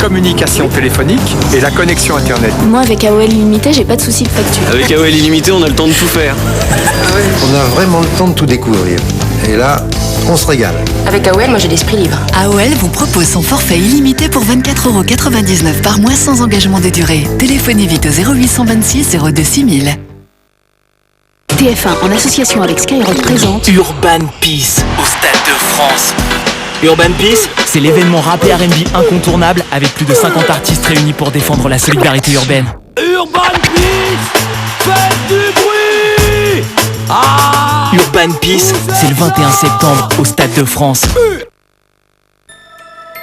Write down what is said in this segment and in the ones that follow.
communication téléphonique et la connexion Internet. Moi, avec AOL Illimité, j'ai pas de souci de facture. Avec AOL Illimité, on a le temps de tout faire. On a vraiment le temps de tout découvrir. Et là, on se régale. Avec AOL, moi j'ai l'esprit libre. AOL vous propose son forfait illimité pour 24,99 € par mois sans engagement de durée. Téléphonez vite au 0826 02 6000. TF1, en association avec Skyrock, présente Urban Peace au Stade de France. Urban Peace, c'est l'événement rap et R&B incontournable avec plus de 50 artistes réunis pour défendre la solidarité urbaine. Urban Peace, faites du bruit! Urban Peace, c'est le 21 septembre au Stade de France.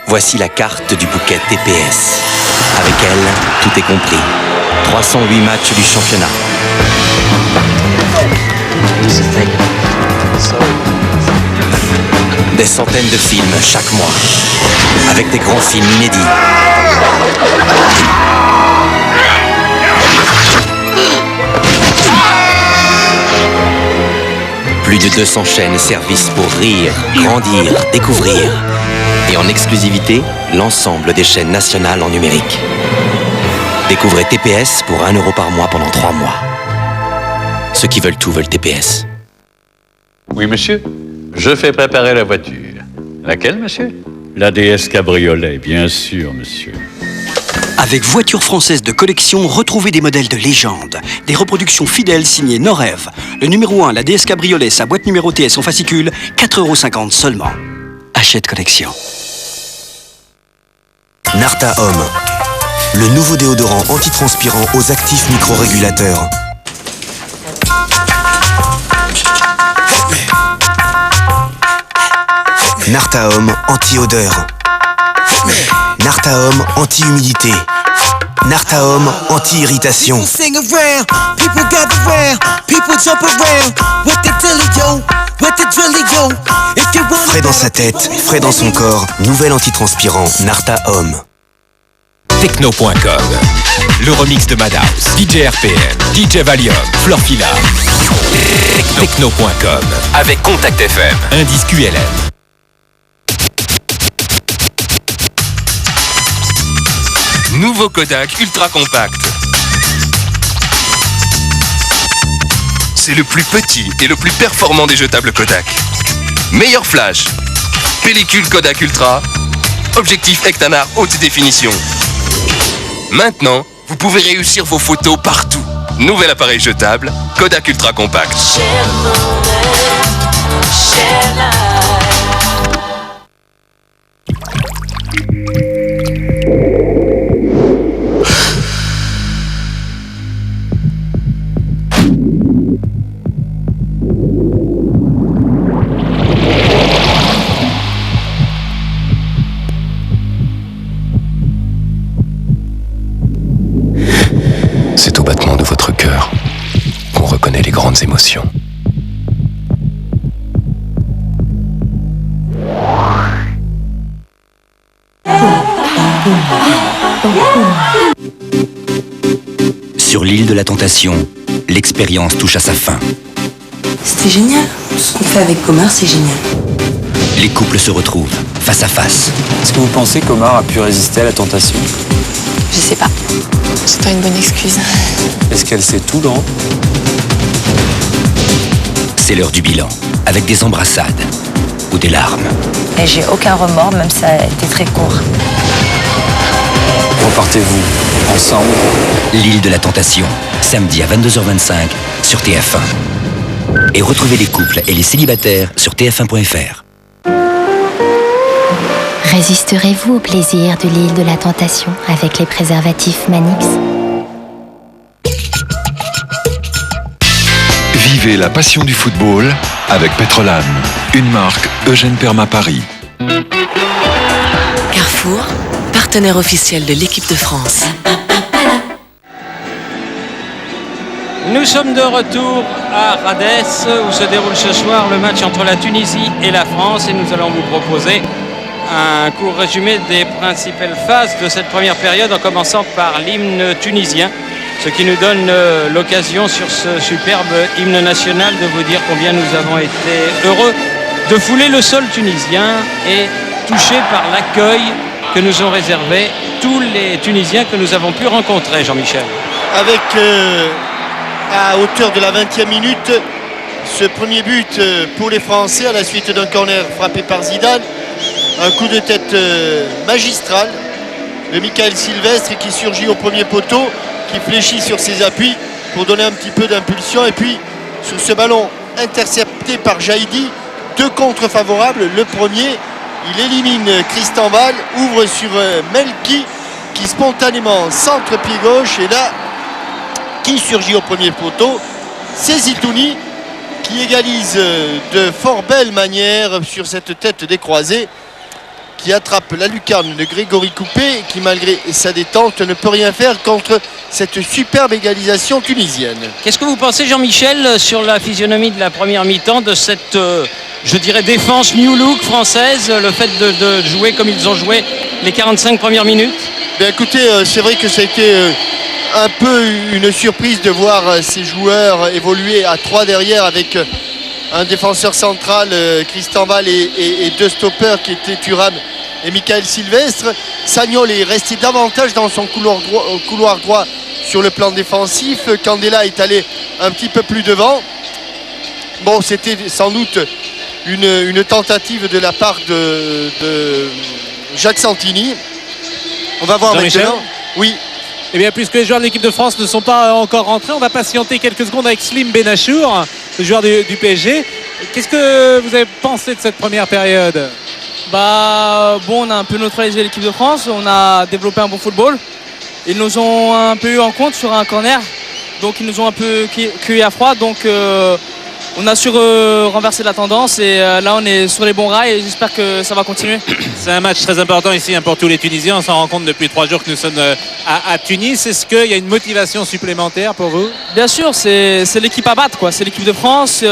Voici la carte du bouquet TPS. Avec elle, tout est compris. 308 matchs du championnat. Des centaines de films chaque mois, avec des grands films inédits. Plus de 200 chaînes et services pour rire, grandir, découvrir. Et en exclusivité, l'ensemble des chaînes nationales en numérique. Découvrez TPS pour 1 € par mois pendant 3 mois. Ceux qui veulent tout veulent TPS. Oui, monsieur. Je fais préparer la voiture. Laquelle, monsieur? La DS Cabriolet, bien sûr, monsieur. Avec Voitures françaises de collection, retrouvez des modèles de légende. Des reproductions fidèles signées Norev. Le numéro 1, la DS Cabriolet, sa boîte numérotée et son fascicule, 4,50 € seulement. Achète collection. Narta Homme, le nouveau déodorant antitranspirant aux actifs microrégulateurs. Narta Homme anti-odeur. Narta Homme anti-humidité. Narta Homme anti-irritation. Frais dans sa tête, frais dans son corps, nouvel antitranspirant Narta Homme. Techno.com, le remix de Madhouse, DJ RPM, DJ Valium, Florfila. Techno.com, avec Contact FM, un disque ULM. Nouveau Kodak Ultra Compact. C'est le plus petit et le plus performant des jetables Kodak. Meilleur flash, pellicule Kodak Ultra, objectif Ektanar haute définition. Maintenant, vous pouvez réussir vos photos partout. Nouvel appareil jetable, Kodak Ultra Compact. C'est au battement de votre cœur qu'on reconnaît les grandes émotions. Sur l'île de la Tentation, l'expérience touche à sa fin. C'était génial. Ce qu'on fait avec Comar, c'est génial. Les couples se retrouvent face à face. Est-ce que vous pensez qu'Omar a pu résister à la tentation? Je sais pas. C'est pas une bonne excuse. Est-ce qu'elle sait tout, Laurent? C'est l'heure du bilan, avec des embrassades ou des larmes. Et j'ai aucun remords, même si ça a été très court. Repartez-vous ensemble? L'île de la Tentation, samedi à 22h25 sur TF1. Et retrouvez les couples et les célibataires sur tf1.fr. Résisterez-vous au plaisir de l'île de la Tentation avec les préservatifs Manix? Vivez la passion du football avec Petrolan, une marque Eugène Perma Paris. Carrefour, partenaire officiel de l'équipe de France. Nous sommes de retour à Radès où se déroule ce soir le match entre la Tunisie et la France et nous allons vous proposer un court résumé des principales phases de cette première période en commençant par l'hymne tunisien, ce qui nous donne l'occasion sur ce superbe hymne national de vous dire combien nous avons été heureux de fouler le sol tunisien et touchés par l'accueil que nous ont réservé tous les Tunisiens que nous avons pu rencontrer, Jean-Michel. Avec, à hauteur de la 20e minute, ce premier but pour les Français à la suite d'un corner frappé par Zidane. Un coup de tête magistral de Michael Sylvestre qui surgit au premier poteau, qui fléchit sur ses appuis pour donner un petit peu d'impulsion. Et puis sur ce ballon intercepté par Jaïdi, 2 contres favorables. Le premier, il élimine Tristan Val, ouvre sur Melki qui spontanément centre pied gauche. Et là, qui surgit au premier poteau, c'est Zitouni qui égalise de fort belle manière sur cette tête décroisée, qui attrape la lucarne de Grégory Coupé et qui, malgré sa détente, ne peut rien faire contre cette superbe égalisation tunisienne. Qu'est-ce que vous pensez, Jean-Michel, sur la physionomie de la première mi-temps, de cette, je dirais, défense new look française, le fait de jouer comme ils ont joué les 45 premières minutes? Bien, écoutez, c'est vrai que ça a été un peu une surprise de voir ces joueurs évoluer à 3 derrière avec un défenseur central, Tristan Val, et 2 stoppers qui étaient Thuram et Michael Sylvestre. Sagnol est resté davantage dans son couloir droit sur le plan défensif. Candela est allé un petit peu plus devant. Bon, c'était sans doute une tentative de la part de Jacques Santini. On va voir maintenant. Oui. Eh bien, puisque les joueurs de l'équipe de France ne sont pas encore rentrés, on va patienter quelques secondes avec Slim Benachour, le joueur du PSG. Qu'est-ce que vous avez pensé de cette première période? On a un peu neutralisé l'équipe de France, on a développé un bon football. Ils nous ont un peu eu en compte sur un corner, donc ils nous ont un peu cueillis à froid. Donc on a su renverser la tendance et là on est sur les bons rails et j'espère que ça va continuer. C'est un match très important ici pour tous les Tunisiens. On s'en rend compte depuis 3 jours que nous sommes à Tunis. Est-ce qu'il y a une motivation supplémentaire pour vous? Bien sûr, c'est l'équipe à battre, quoi. C'est l'équipe de France,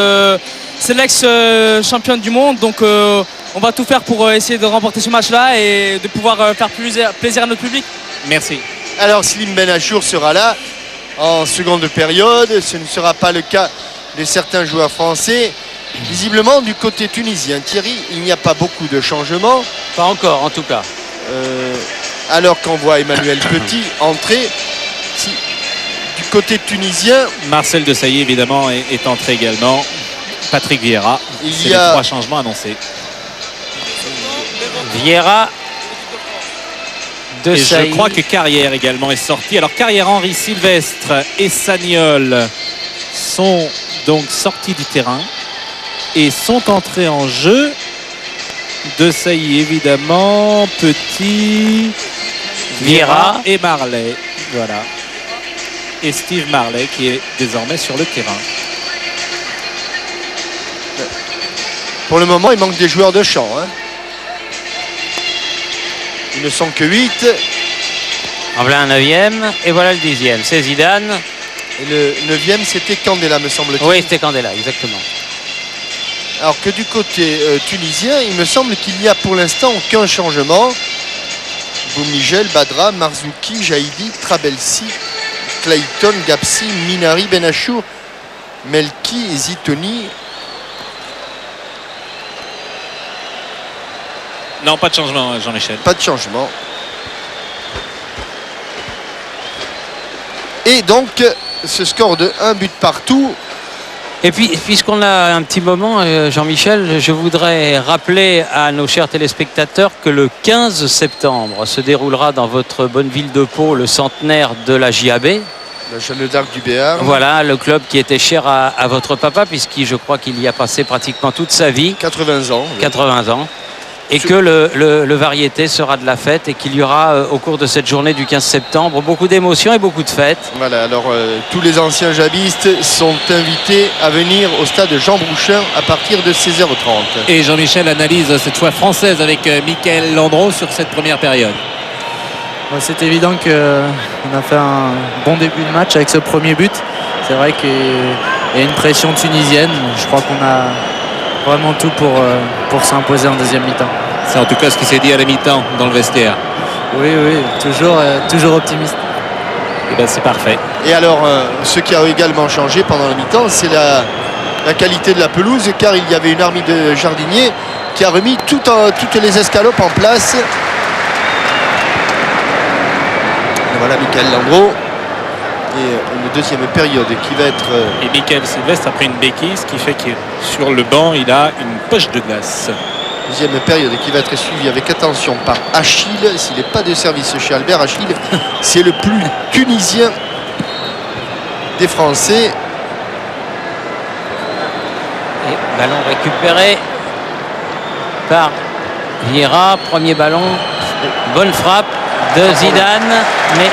c'est l'ex-championne du monde. Donc on va tout faire pour essayer de remporter ce match-là et de pouvoir faire plaisir à notre public. Merci. Alors Slim Benachour sera là en seconde période. Ce ne sera pas le cas de certains joueurs français. Visiblement du côté tunisien, Thierry, il n'y a pas beaucoup de changements. Pas encore en tout cas. Alors qu'on voit Emmanuel Petit entrer. Du côté tunisien, Marcel Desailly évidemment est entré également. Patrick Vieira. Il y a les 3 changements annoncés. Vieira, Desailly. Et je crois que Carrière également est sorti. Alors Carrière, Henri Sylvestre et Sagnol sont donc sortis du terrain et sont entrés en jeu. Desailly évidemment, Petit, Vieira et Marley. Voilà. Et Steve Marley qui est désormais sur le terrain. Pour le moment, il manque des joueurs de champ. Ils ne sont que 8. En voilà un 9e et voilà le 10e. C'est Zidane. Et le 9e, c'était Candela, me semble-t-il. Oui, c'était Candela, exactement. Alors que du côté tunisien, il me semble qu'il n'y a pour l'instant aucun changement. Boumigel, Badra, Marzouki, Jaïdi, Trabelsi, Clayton, Gapsi, Minari, Benachour, Melki et Zitouni. Non, pas de changement, Jean-Michel. Pas de changement. Et donc, ce score de 1 but partout. Et puis, puisqu'on a un petit moment, Jean-Michel, je voudrais rappeler à nos chers téléspectateurs que le 15 septembre se déroulera dans votre bonne ville de Pau le centenaire de la JAB. La Jeanne d'Arc du Béarn. Voilà, le club qui était cher à votre papa, puisqu'il, je crois qu'il y a passé pratiquement toute sa vie. 80 ans. Oui. 80 ans. Et que le variété sera de la fête et qu'il y aura au cours de cette journée du 15 septembre beaucoup d'émotions et beaucoup de fêtes. Voilà, alors tous les anciens jabistes sont invités à venir au stade Jean Brouchin à partir de 16h30. Et Jean-Michel analyse cette fois française avec Mickaël Landreau sur cette première période. C'est évident qu'on a fait un bon début de match avec ce premier but. C'est vrai qu'il y a une pression tunisienne. Je crois qu'on a vraiment tout pour s'imposer en deuxième mi-temps. C'est en tout cas ce qui s'est dit à la mi-temps dans le vestiaire. Oui, toujours optimiste. Et ben c'est parfait. Et alors, ce qui a également changé pendant la mi-temps, c'est la qualité de la pelouse, car il y avait une armée de jardiniers qui a remis toutes les escalopes en place. Et voilà Michael Landreau. Et une deuxième période qui va être... Et Michael Sylvestre a pris une béquille, ce qui fait que sur le banc, il a une poche de glace. Deuxième période qui va être suivie avec attention par Achille. S'il n'est pas de service chez Albert, Achille, c'est le plus tunisien des Français. Et ballon récupéré par Vieira. Premier ballon. Bonne frappe de Zidane. Mais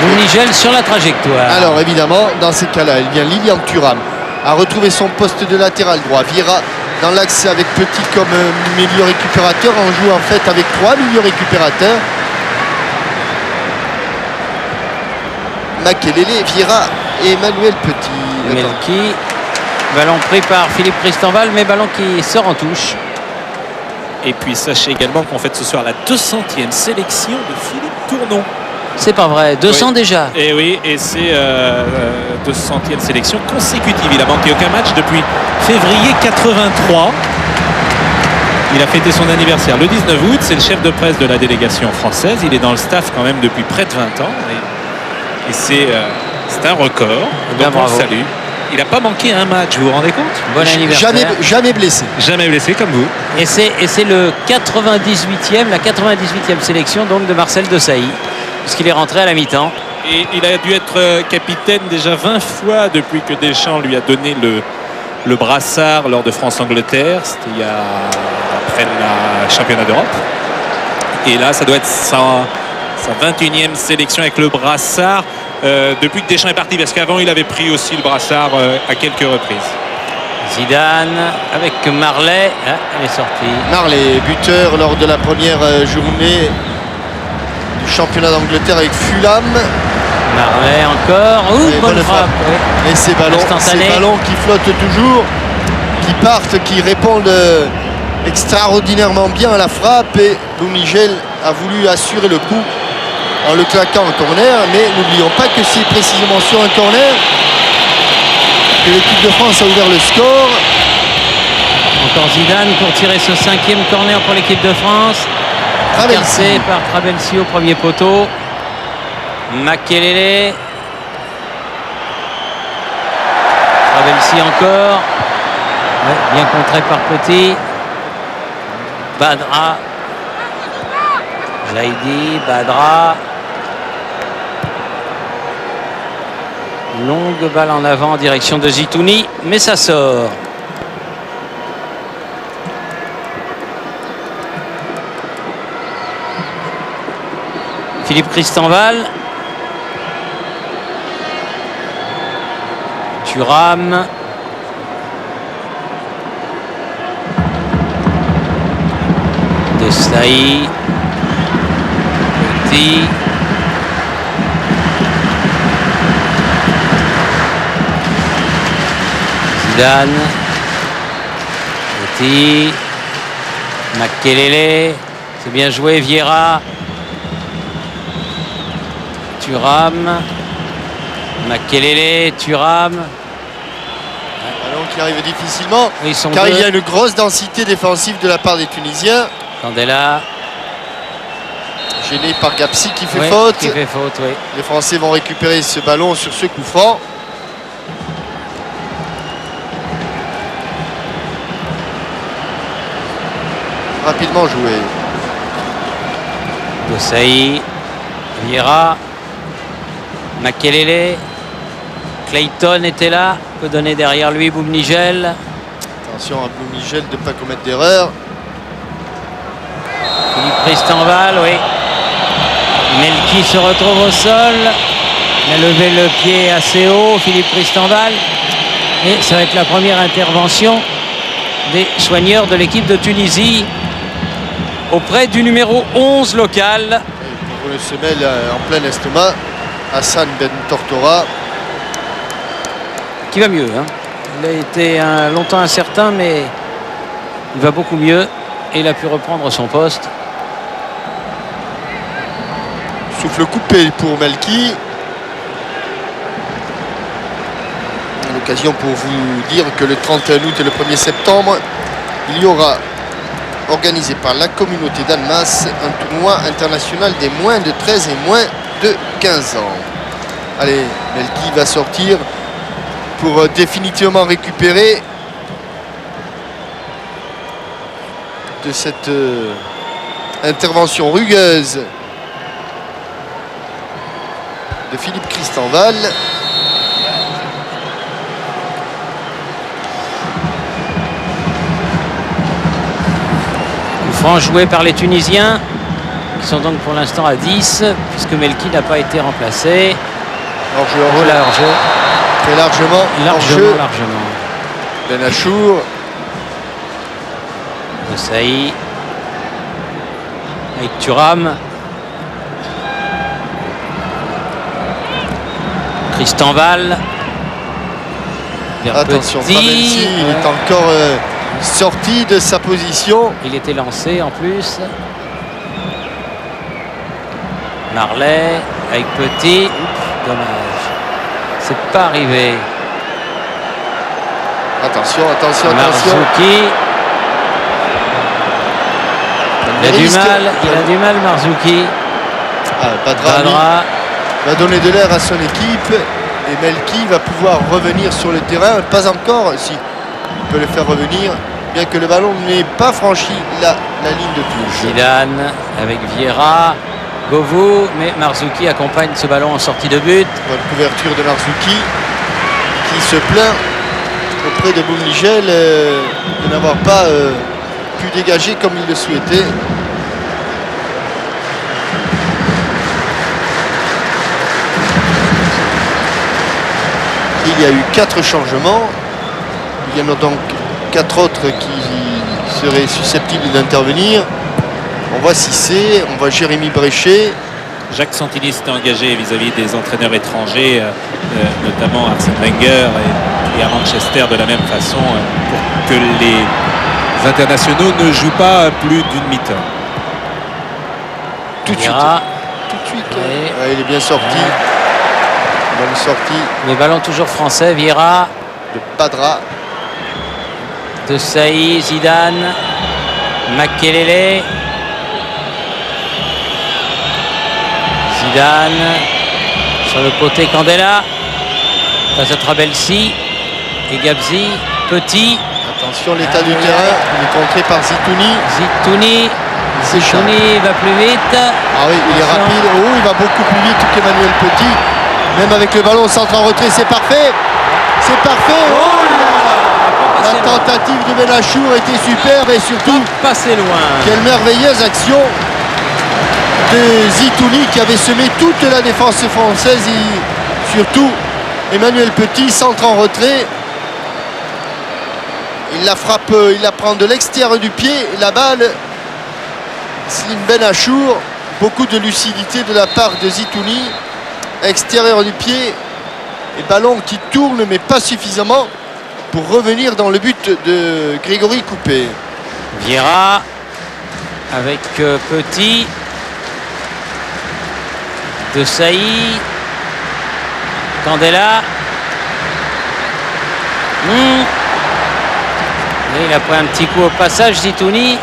Boumnigel sur la trajectoire. Alors évidemment, dans ces cas-là, il vient Lilian Thuram à retrouver son poste de latéral droit. Vieira dans l'axe avec Petit comme milieu récupérateur. On joue en fait avec 3 milieux récupérateurs. Makelele, Vieira et Emmanuel Petit. Melki. Ballon pris par Philippe Christenval, mais ballon qui sort en touche. Et puis sachez également qu'on fait ce soir la 200e sélection de Philippe Tournon. C'est pas vrai, 200 déjà. Et oui, et c'est 200e sélection consécutive. Il a manqué aucun match depuis février 83. Il a fêté son anniversaire le 19 août. C'est le chef de presse de la délégation française. Il est dans le staff quand même depuis près de 20 ans. Et c'est un record. Donc on le salue. Il n'a pas manqué un match, vous vous rendez compte? Bon anniversaire. Jamais blessé. Jamais blessé comme vous. Et c'est le 98e, la 98e sélection donc de Marcel Desailly. Puisqu'il est rentré à la mi-temps. Et il a dû être capitaine déjà 20 fois depuis que Deschamps lui a donné le brassard lors de France-Angleterre. C'était après le championnat d'Europe. Et là, ça doit être sa 21e sélection avec le brassard depuis que Deschamps est parti. Parce qu'avant, il avait pris aussi le brassard à quelques reprises. Zidane avec Marley. Ah, elle est sortie. Marley, buteur lors de la première journée du championnat d'Angleterre avec Fulham. Marley encore. Bonne frappe. Oui. Et ces ballons qui flottent toujours, qui partent, qui répondent extraordinairement bien à la frappe. Et Boumnigel a voulu assurer le coup en le claquant en corner. Mais n'oublions pas que c'est précisément sur un corner que l'équipe de France a ouvert le score. Encore Zidane pour tirer ce 5e corner pour l'équipe de France. Traversé par Trabelsi au premier poteau. Makelele. Trabelsi encore. Ouais, bien contré par Petit. Badra. Zaidi, Badra. Longue balle en avant en direction de Zitouni, mais ça sort. Philippe Christenval. Thuram. Desailly. Petit. Zidane. Petit. Makelele. C'est bien joué. Vieira. Thuram. Makelele. Thuram. Ballon qui arrive difficilement. Car il y a une grosse densité défensive de la part des Tunisiens. Candela. Gêné par Gapsi qui fait faute. Qui fait faute, oui. Les Français vont récupérer ce ballon sur ce coup franc. Rapidement joué. Desailly. Vieira. Makelele. Clayton était là. Peut donner derrière lui Boumnigel. Attention à Boumnigel de ne pas commettre d'erreur. Philippe Christenval, oui. Melki se retrouve au sol. Il a levé le pied assez haut, Philippe Christenval. Et ça va être la première intervention des soigneurs de l'équipe de Tunisie auprès du numéro 11 local. Pour le semelle en plein estomac, Hassan Ben Tortora. Qui va mieux. Hein. Il a été longtemps incertain, mais il va beaucoup mieux. Et il a pu reprendre son poste. Souffle coupé pour Melki. L'occasion pour vous dire que le 31 août et le 1er septembre, il y aura organisé par la communauté d'Annemasse, un tournoi international des moins de 13 et moins de 15 ans. Allez, Melki va sortir pour définitivement récupérer de cette intervention rugueuse de Philippe Christenval. Coup franc joué par les Tunisiens qui sont donc pour l'instant à 10 puisque Melki n'a pas été remplacé. Hors-jeu, hors-jeu. Très largement. Largement. Benachour. Desailly. Avec Thuram. Christenval. Attention, Fabelsi, il est encore sorti de sa position. Il était lancé en plus. Marley avec Petit. Dommage. C'est pas arrivé. Attention. Marzouki. Il a du mal, Marzouki. Badra va donner de l'air à son équipe. Et Melki va pouvoir revenir sur le terrain. Pas encore, si. Il peut le faire revenir, bien que le ballon n'ait pas franchi la ligne de touche. Zidane avec Vieira. Govou, mais Marzouki accompagne ce ballon en sortie de but. Bonne couverture de Marzouki qui se plaint auprès de Boumnigel de n'avoir pas pu dégager comme il le souhaitait. Il y a eu 4 changements. Il y en a donc 4 autres qui seraient susceptibles d'intervenir. On voit Cissé, on voit Jérémy Bréchet. Jacques Santini s'est engagé vis-à-vis des entraîneurs étrangers, notamment Arsène Wenger et à Manchester de la même façon, pour que les internationaux ne jouent pas plus d'une mi-temps. Tout de suite. Ouais, il est bien sorti. Bonne sortie. Les ballons toujours français. Vieira. De Badra. Desailly, Zidane. Makelele. Zidane. Sur le côté, Candela. Face à Trabelsi. Et Gabzi. Petit. Attention, l'état du terrain. Il est contré par Zitouni. Zitouni va plus vite. Ah oui, il est rapide. Oh, il va beaucoup plus vite qu'Emmanuel Petit. Même avec le ballon au centre en retrait, c'est parfait. C'est parfait. Oh là, la tentative de Benachour était superbe et surtout passé loin. Quelle merveilleuse action de Zitouni qui avait semé toute la défense française et surtout Emmanuel Petit, centre en retrait. Il la frappe, il la prend de l'extérieur du pied. La balle, Slim Benachour, beaucoup de lucidité de la part de Zitouni. Extérieur du pied et ballon qui tourne mais pas suffisamment pour revenir dans le but de Grégory Coupé. Vieira avec Petit. Desailly. Candela. Et il a pris un petit coup au passage, Zitouni.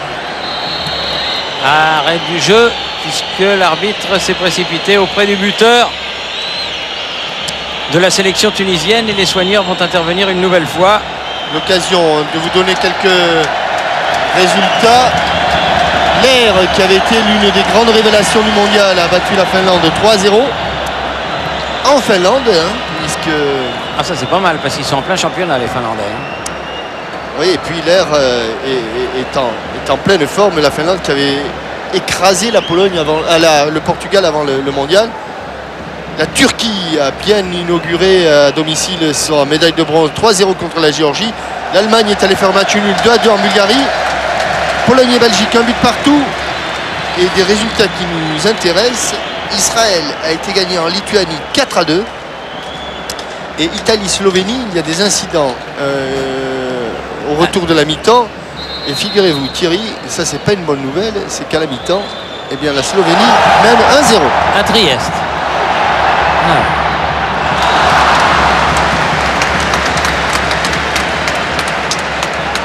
Arrêt du jeu puisque l'arbitre s'est précipité auprès du buteur de la sélection tunisienne et les soigneurs vont intervenir une nouvelle fois. L'occasion de vous donner quelques résultats. L'air qui avait été l'une des grandes révélations du mondial a battu la Finlande 3-0 en Finlande, puisque... Ah ça c'est pas mal parce qu'ils sont en plein championnat les Finlandais. Oui, et puis l'air est en pleine forme. La Finlande qui avait écrasé la Pologne avant, le Portugal avant le mondial. La Turquie a bien inauguré à domicile sa médaille de bronze 3-0 contre la Géorgie. L'Allemagne est allée faire match nul 2-2 en Bulgarie. Pologne et Belgique, un but partout. Et des résultats qui nous intéressent. Israël a été gagné en Lituanie 4-2. Et Italie-Slovénie, il y a des incidents au retour de la mi-temps. Et figurez-vous, Thierry, ça c'est pas une bonne nouvelle, c'est qu'à la mi-temps, eh bien la Slovénie mène 1-0. À Trieste.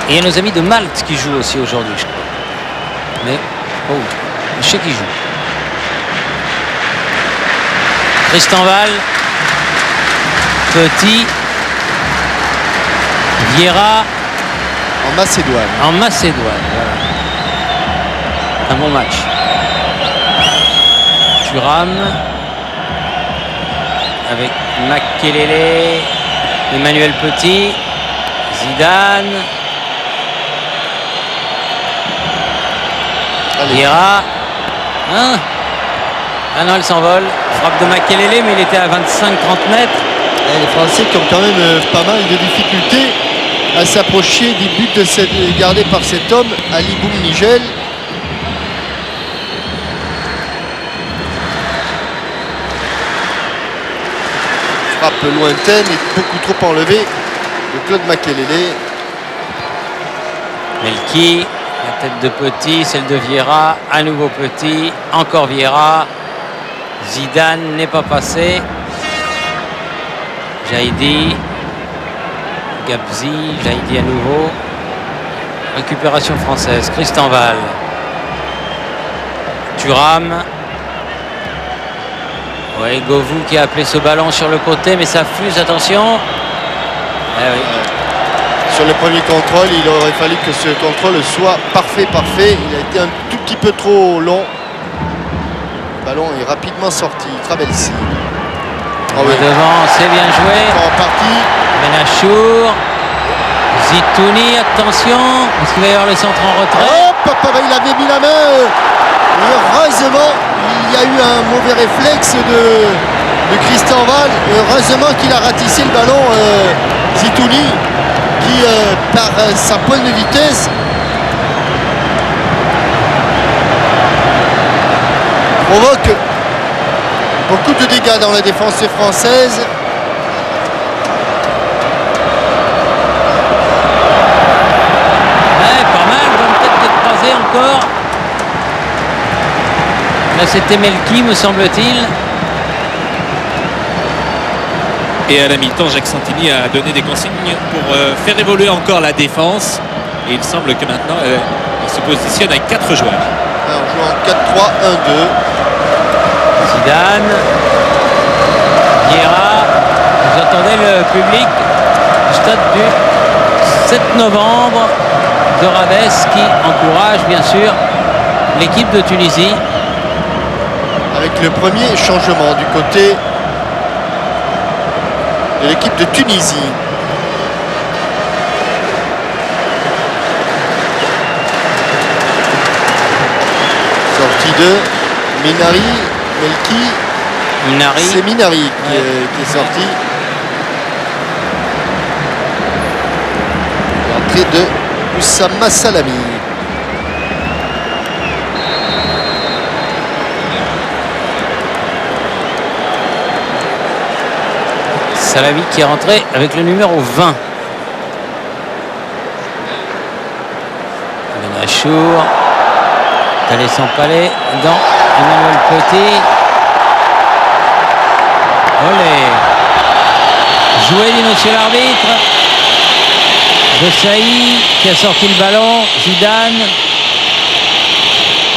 Et il y a nos amis de Malte qui jouent aussi aujourd'hui, je crois. Mais, oh, je sais qui joue. Tristan Val. Petit. Vieira. En Macédoine. En Macédoine, voilà. Un bon match. Thuram. Avec Makelele. Emmanuel Petit. Zidane. Vieira. Hein? Ah non, elle s'envole. Frappe de Makelele, mais il était à 25-30 mètres. Et les Français qui ont quand même pas mal de difficultés à s'approcher des buts gardés par cet homme, Ali Boumnigel. Frappe lointaine et beaucoup trop enlevée de Claude Makelele. Melki, la tête de Petit, celle de Vieira, à nouveau Petit, encore Vieira. Zidane n'est pas passé. Jaïdi. Gabzi, Jaïdi à nouveau. Récupération française, Tristan Val. Thuram. Oui, Govou qui a appelé ce ballon sur le côté, mais ça fuse, attention. Eh oui. Sur le premier contrôle, il aurait fallu que ce contrôle soit parfait. Il a été un tout petit peu trop long. Le ballon est rapidement sorti. Travelsi. Oh oui. Devant, c'est bien joué. En partie. Benachour. Zitouni, attention. Est-ce qu'il va y avoir le centre en retrait? Il avait mis la main. Et heureusement, il y a eu un mauvais réflexe de Tristan Val. Heureusement qu'il a ratissé le ballon, Zitouni, qui, par sa pointe de vitesse, provoque beaucoup de dégâts dans la défense française. Ouais, pas mal, bonne tête de croisée encore. Là c'était Melki, me semble-t-il. Et à la mi-temps, Jacques Santini a donné des consignes pour faire évoluer encore la défense. Et il semble que maintenant, il se positionne avec 4 joueurs. On joue en 4-3-1-2. Zidane. Vieira. Vous entendez le public du stade du 7 novembre de Radès qui encourage bien sûr l'équipe de Tunisie. Avec le premier changement du côté de l'équipe de Tunisie. Sortie de Minari, Melki. C'est Minari qui est sorti. L'entrée de Oussama Salami. Salami qui est rentré avec le numéro 20. Benachour. Allez sans palais dans Emmanuel Petit. Olé. Joué, dit monsieur l'arbitre. Desailly qui a sorti le ballon. Zidane.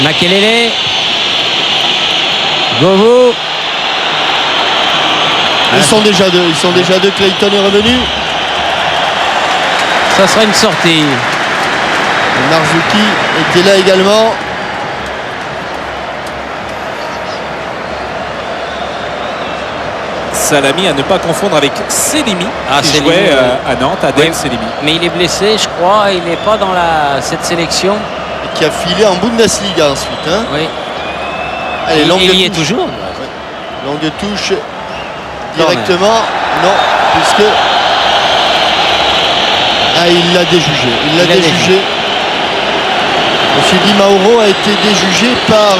Makelele. Govou. Ils sont déjà deux. Clayton est revenu. Ça sera une sortie. Marzuki était là également. Salami à ne pas confondre avec Selimi qui jouait à Nantes, Adel Selimi. Mais il est blessé, je crois. Il n'est pas dans cette sélection. Et qui a filé en Bundesliga ensuite. Hein. Oui. Allez, il y est toujours. Ouais. Longue touche. Directement, non, puisque il l'a déjugé. Monsieur Di Mauro a été déjugé par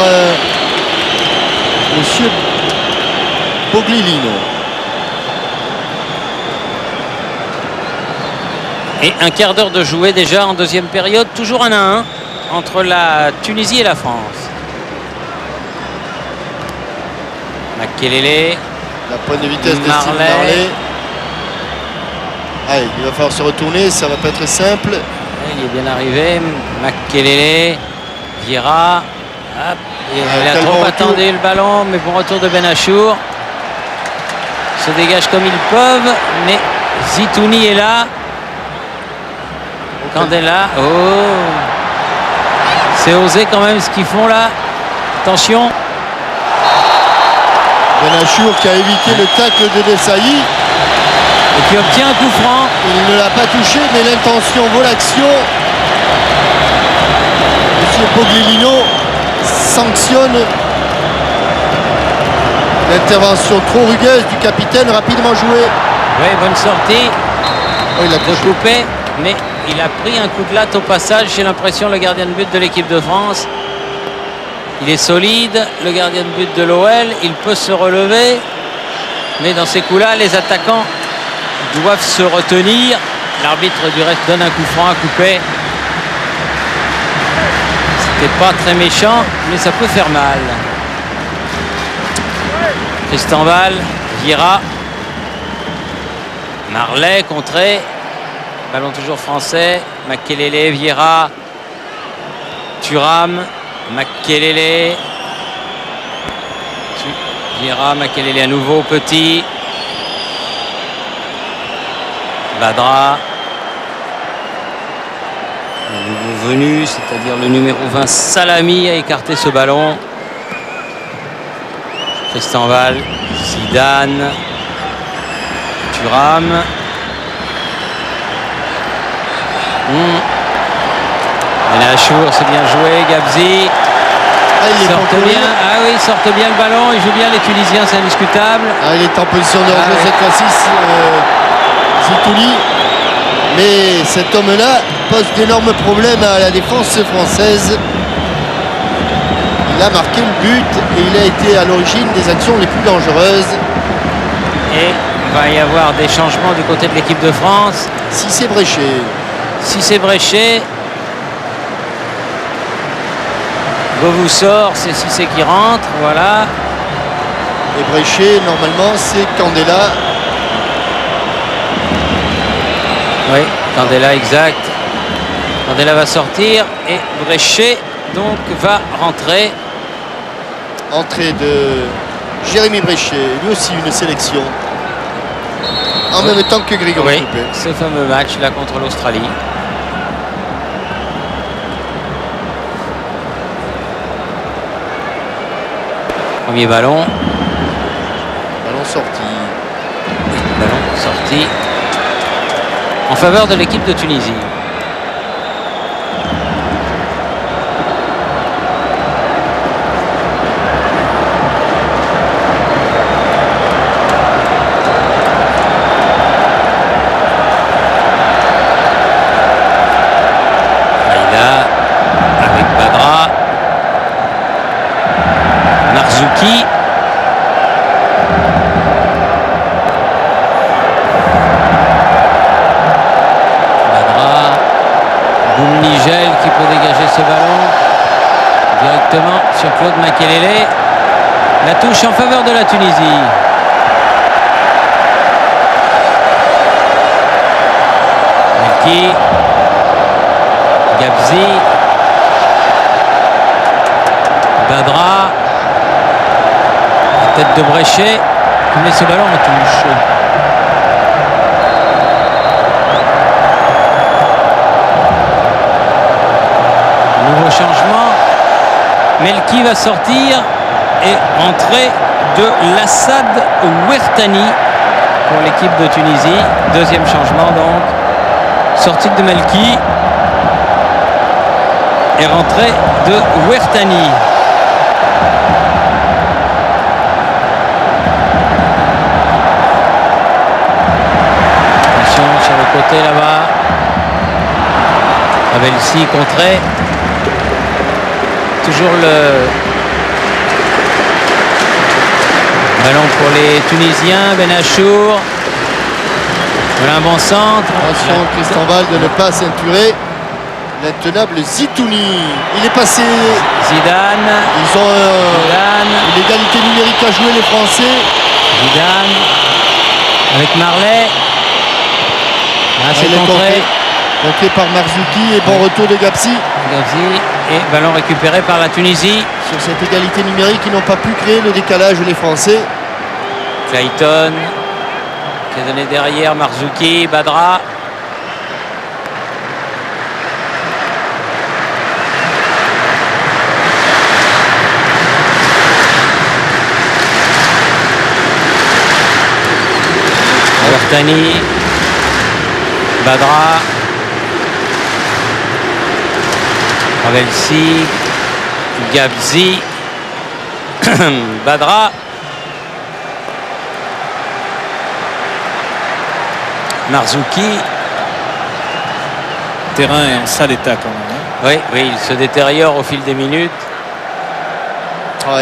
Monsieur Boglilino. Et un quart d'heure de jouer déjà en deuxième période, toujours 1-1 entre la Tunisie et la France. Makelele. La pointe de vitesse de Steve Marley. Allez, il va falloir se retourner, ça va pas être simple. Il est bien arrivé. Makelele. Vieira. Hop, il a trop attendu le ballon, mais bon retour de Benachour. Se dégagent comme ils peuvent, mais Zitouni est là. Candela. Oh, c'est osé quand même ce qu'ils font là. Attention. Benachour qui a évité le tacle de Desailly. Et qui obtient un coup franc. Il ne l'a pas touché, mais l'intention vaut l'action. Monsieur Poglielino sanctionne l'intervention trop rugueuse du capitaine, rapidement joué. Oui, bonne sortie. Oh, il a coupé, mais il a pris un coup de latte au passage. J'ai l'impression, le gardien de but de l'équipe de France. Il est solide, le gardien de but de l'OL. Il peut se relever. Mais dans ces coups-là, les attaquants doivent se retenir. L'arbitre du reste donne un coup franc à couper. C'était pas très méchant, mais ça peut faire mal. Tristan Val, Vieira. Marley contré. Ballon toujours français. Makelele, Vieira. Thuram. Makelele. Vieira, Makelele à nouveau, petit. Badra. Le nouveau venu, c'est-à-dire le numéro 20, Salami, a écarté ce ballon. Tristan Val, Zidane, Thuram. Benachour, c'est bien joué. Gabzi. Il sortent bien. Ah oui, ils sortent bien le ballon. Ils jouent bien les Tunisiens, c'est indiscutable. Il est en position de hors-jeu cette fois-ci, Zitouni. Mais cet homme-là pose d'énormes problèmes à la défense française. Il a marqué le but et il a été à l'origine des actions les plus dangereuses. Et il va y avoir des changements du côté de l'équipe de France. Si c'est bréché. Si c'est bréché. Govou sort, c'est Cissé qui rentre, voilà. Et bréché, normalement, c'est Candela. Oui, Candela, exact. Candela va sortir et Bréchet donc va rentrer. Entrée de Jérémy Bréchet, lui aussi une sélection. En même temps que Grégory Coupet. Ce fameux match là contre l'Australie. Premier ballon. Ballon sorti. Ballon sorti. En faveur de l'équipe de Tunisie. Aïda avec Badra. Marzouki. Nigel qui peut dégager ce ballon directement sur Claude Makelele. La touche en faveur de la Tunisie. Melki. Gabzi. Badra. La tête de Bréchet qui met ce ballon en touche. Nouveau changement. Melki va sortir et entrée de Lassad Ouertani pour l'équipe de Tunisie. Deuxième changement donc. Sortie de Melki et rentrée de Ouertani. Attention sur le côté là-bas. Abelsi contré. Toujours le ballon pour les Tunisiens. Benachour. Voilà un bon centre. Attention Tristan Val de ne pas ceinturer l'intenable Zitouni. Il est passé. Zidane. Ils ont une égalité numérique à jouer les Français. Zidane avec Marley. Là c'est contré. Contré par Marzouki et bon retour de Gabzi. Gabzi Et ballon récupéré par la Tunisie. Sur cette égalité numérique, ils n'ont pas pu créer le décalage, les Français. Clayton qui est donné derrière, Marzouki, Badra. Bertani, Badra, Ravelsi, Gabzi, Badra, Marzouki. Le terrain est en sale état quand même. Oui, oui, il se détériore au fil des minutes.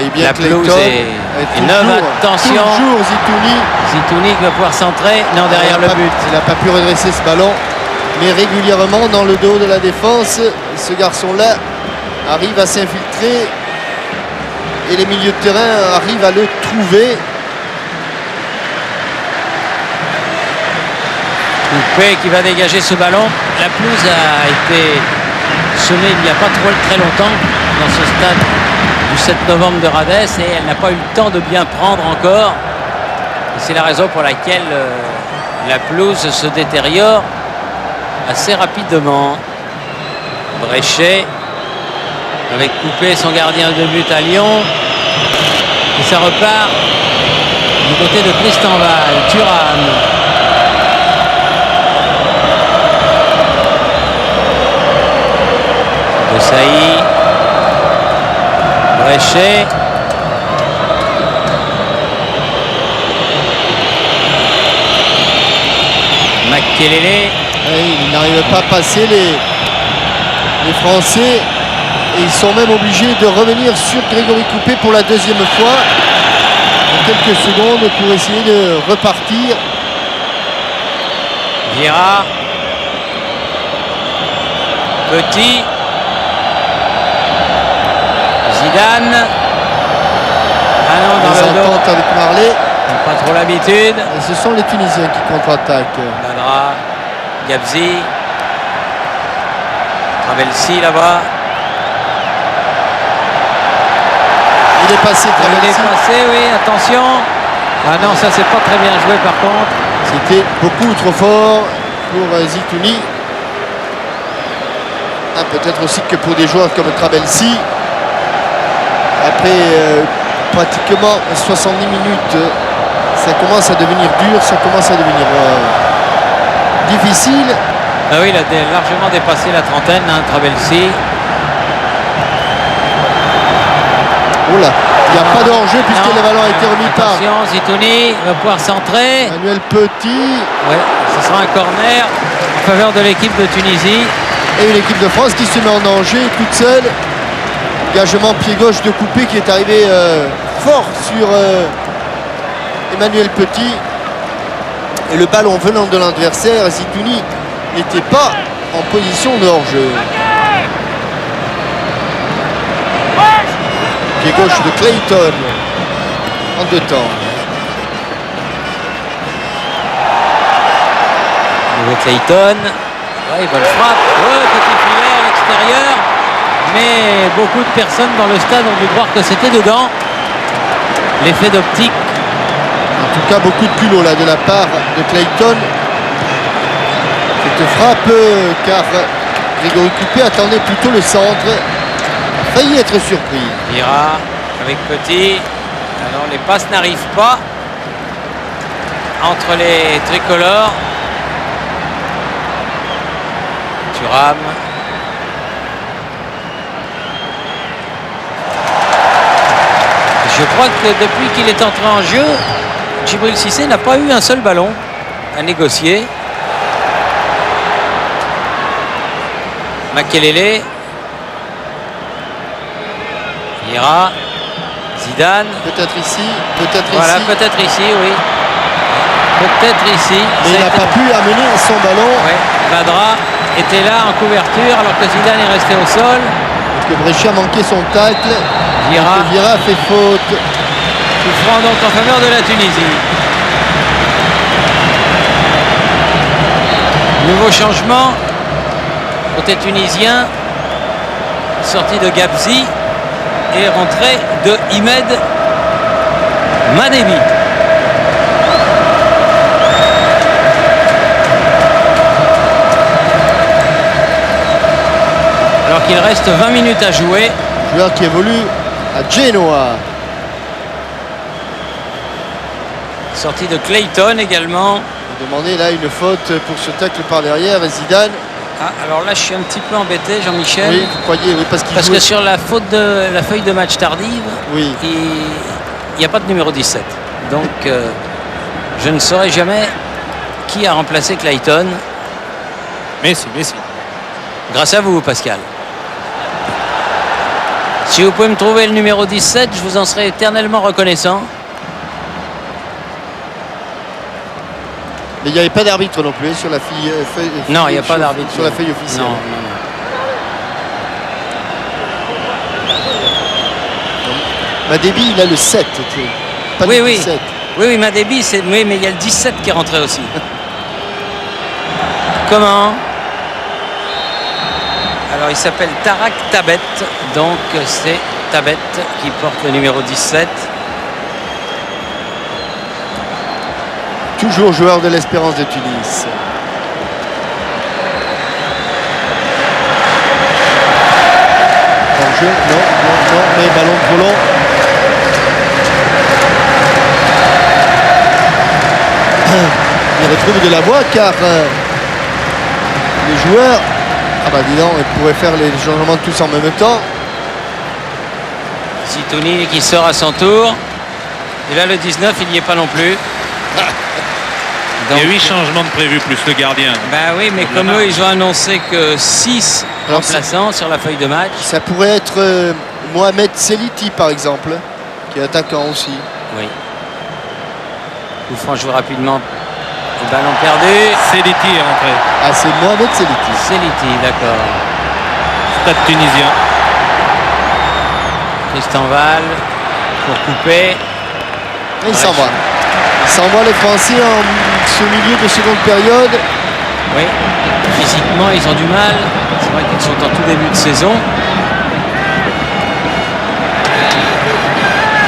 Et bien la pelouse est neuve, attention. Toujours Zitouni. Zitouni qui va pouvoir centrer, non, derrière le but. Il n'a pas pu redresser ce ballon, mais régulièrement dans le dos de la défense, ce garçon-là arrive à s'infiltrer et les milieux de terrain arrivent à le trouver. Coupé qui va dégager ce ballon. La pelouse a été semée il n'y a pas très longtemps dans ce stade du 7 novembre de Radès et elle n'a pas eu le temps de bien prendre encore. C'est la raison pour laquelle la pelouse se détériore assez rapidement. Bréchet avec Coupé, son gardien de but à Lyon. Et ça repart du côté de Christenval. Thuram. Desailly. Bréchet. Makelele. Il n'arrive pas à passer les Français et ils sont même obligés de revenir sur Grégory Coupé pour la deuxième fois en quelques secondes pour essayer de repartir. Vieira. Petit. Zidane. Ah non, dans le dos. Avec Marley. Pas trop l'habitude. Et ce sont les Tunisiens qui contre-attaquent. Badra, Gabzi. Travelsi là-bas. Il est passé, Travelsi. Il est passé, oui, attention. Ah non, ça c'est pas très bien joué par contre. C'était beaucoup trop fort pour Zitouni. Ah, peut-être aussi que pour des joueurs comme Travelsi. Après pratiquement 70 minutes, ça commence à devenir dur, ça commence à devenir difficile. Ah oui, il a largement dépassé la trentaine, hein, Travelsi. Oh là, il n'y a pas d'enjeu puisque le ballon a été remis par... Attention, Zitouni va pouvoir centrer. Manuel Petit. Ouais, ce sera un corner en faveur de l'équipe de Tunisie. Et une équipe de France qui se met en danger toute seule. Engagement pied gauche de Coupé qui est arrivé fort sur Emmanuel Petit. Et le ballon venant de l'adversaire, Zitouni n'était pas en position de hors-jeu. Pied gauche de Clayton en deux temps. Nouveau Clayton. Ouais, il va le frappe. Ouais, petit filet à l'extérieur. Mais beaucoup de personnes dans le stade ont dû croire que c'était dedans. L'effet d'optique. En tout cas, beaucoup de culot là de la part de Clayton. Cette frappe, car Grégory Coupé attendait plutôt le centre. A failli être surpris. Vieira avec Petit. Alors les passes n'arrivent pas entre les tricolores. Thuram. Je crois que depuis qu'il est entré en jeu, Djibril Cissé n'a pas eu un seul ballon à négocier. Makelele. Vieira. Zidane. Peut-être ici, peut-être voilà, ici. peut-être ici, oui. Peut-être ici. Mais il n'a pas pu amener son ballon. Ouais. Badra était là en couverture alors que Zidane est resté au sol. Et que Bréchet a manqué son tacle. Vieira. Vieira a fait faute. Coup franc donc en faveur de la Tunisie. Nouveau changement côté tunisien. sortie de Gabzi et rentrée de Imed Madebi. Alors qu'il reste 20 minutes à jouer. Joueur qui évolue à Genoa. Sortie de Clayton également. On demandait là une faute pour ce tacle par derrière et Zidane. Ah, alors là je suis un petit peu embêté, Jean-Michel. Oui, vous croyez, oui, parce que sur la faute de la feuille de match tardive, oui, il n'y a pas de numéro 17. Donc je ne saurais jamais qui a remplacé Clayton. Messi. Grâce à vous, Pascal. Si vous pouvez me trouver le numéro 17, je vous en serai éternellement reconnaissant. Mais il n'y avait pas d'arbitre non plus sur la feuille. Non, il n'y a pas d'arbitre sur la feuille officielle. Non. Madebi, il a le 7. Pas oui, le oui. 17. Oui, Madebi, c'est. Oui, mais il y a le 17 qui est rentré aussi. Comment? Alors il s'appelle Tarak Tabet, donc c'est Tabet qui porte le numéro 17. Toujours joueur de l'Espérance de Tunis. En jeu, non, mais ballon trop long. Il retrouve de la voix car les joueurs, ah bah dis donc, ils pourraient faire les changements tous en même temps. Zitouni qui sort à son tour. Et là le 19, il n'y est pas non plus. Donc, il y a 8 changements de prévus plus le gardien. Bah oui, mais comme eux, ils ont annoncé que 6 remplaçants sur la feuille de match. Ça pourrait être Mohamed Seliti par exemple, qui est attaquant aussi. Oui. Coup franc joué rapidement. Le ballon perdu. Seliti est rentré. Ah, c'est Mohamed Seliti. Seliti, d'accord. Stade tunisien. Tristan Val pour couper. Et il s'en va. Il s'envoie les Français en ce milieu de seconde période. Oui, physiquement ils ont du mal. C'est vrai qu'ils sont en tout début de saison.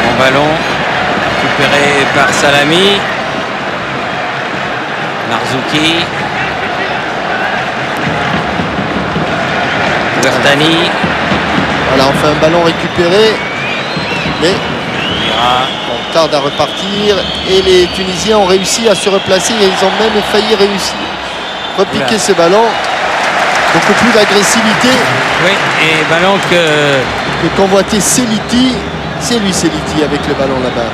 Bon ballon récupéré par Salami. Marzouki. Bertani. Voilà, on fait un ballon récupéré. Mais on tarde à repartir. Et les Tunisiens ont réussi à se replacer et ils ont même failli réussir. Repiquer ce ballon. Beaucoup plus d'agressivité. Oui, et ballon que convoitait Seliti. C'est lui Seliti avec le ballon là-bas.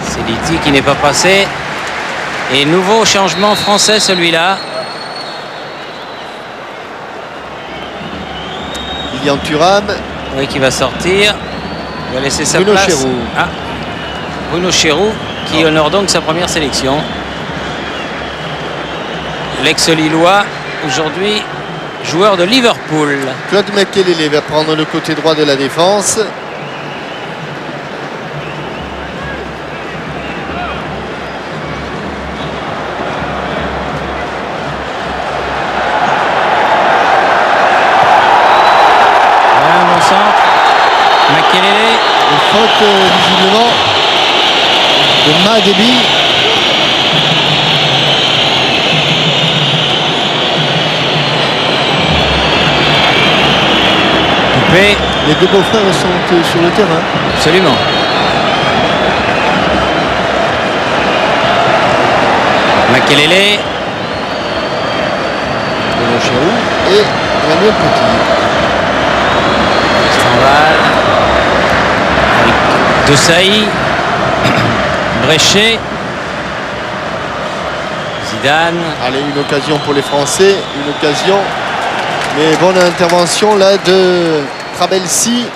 Seliti qui n'est pas passé. Et nouveau changement français celui-là. Lilian Thuram. Oui, qui va sortir. Il va laisser sa Bruno place. Chéroux. Ah, Bruno Chéroux qui honore donc sa première sélection. L'ex-Lillois, aujourd'hui joueur de Liverpool. Claude Makelele va prendre le côté droit de la défense. Makelele. Une faute visiblement de Madebi. Coupé. Les deux beaux-frères sont sur le terrain. Absolument. Makelele. Bruno Chéroux et Emmanuel Petit. De Sailly, Bréchet, Zidane. Allez, une occasion pour les Français, une occasion. Mais bonne intervention là de Trabelsi.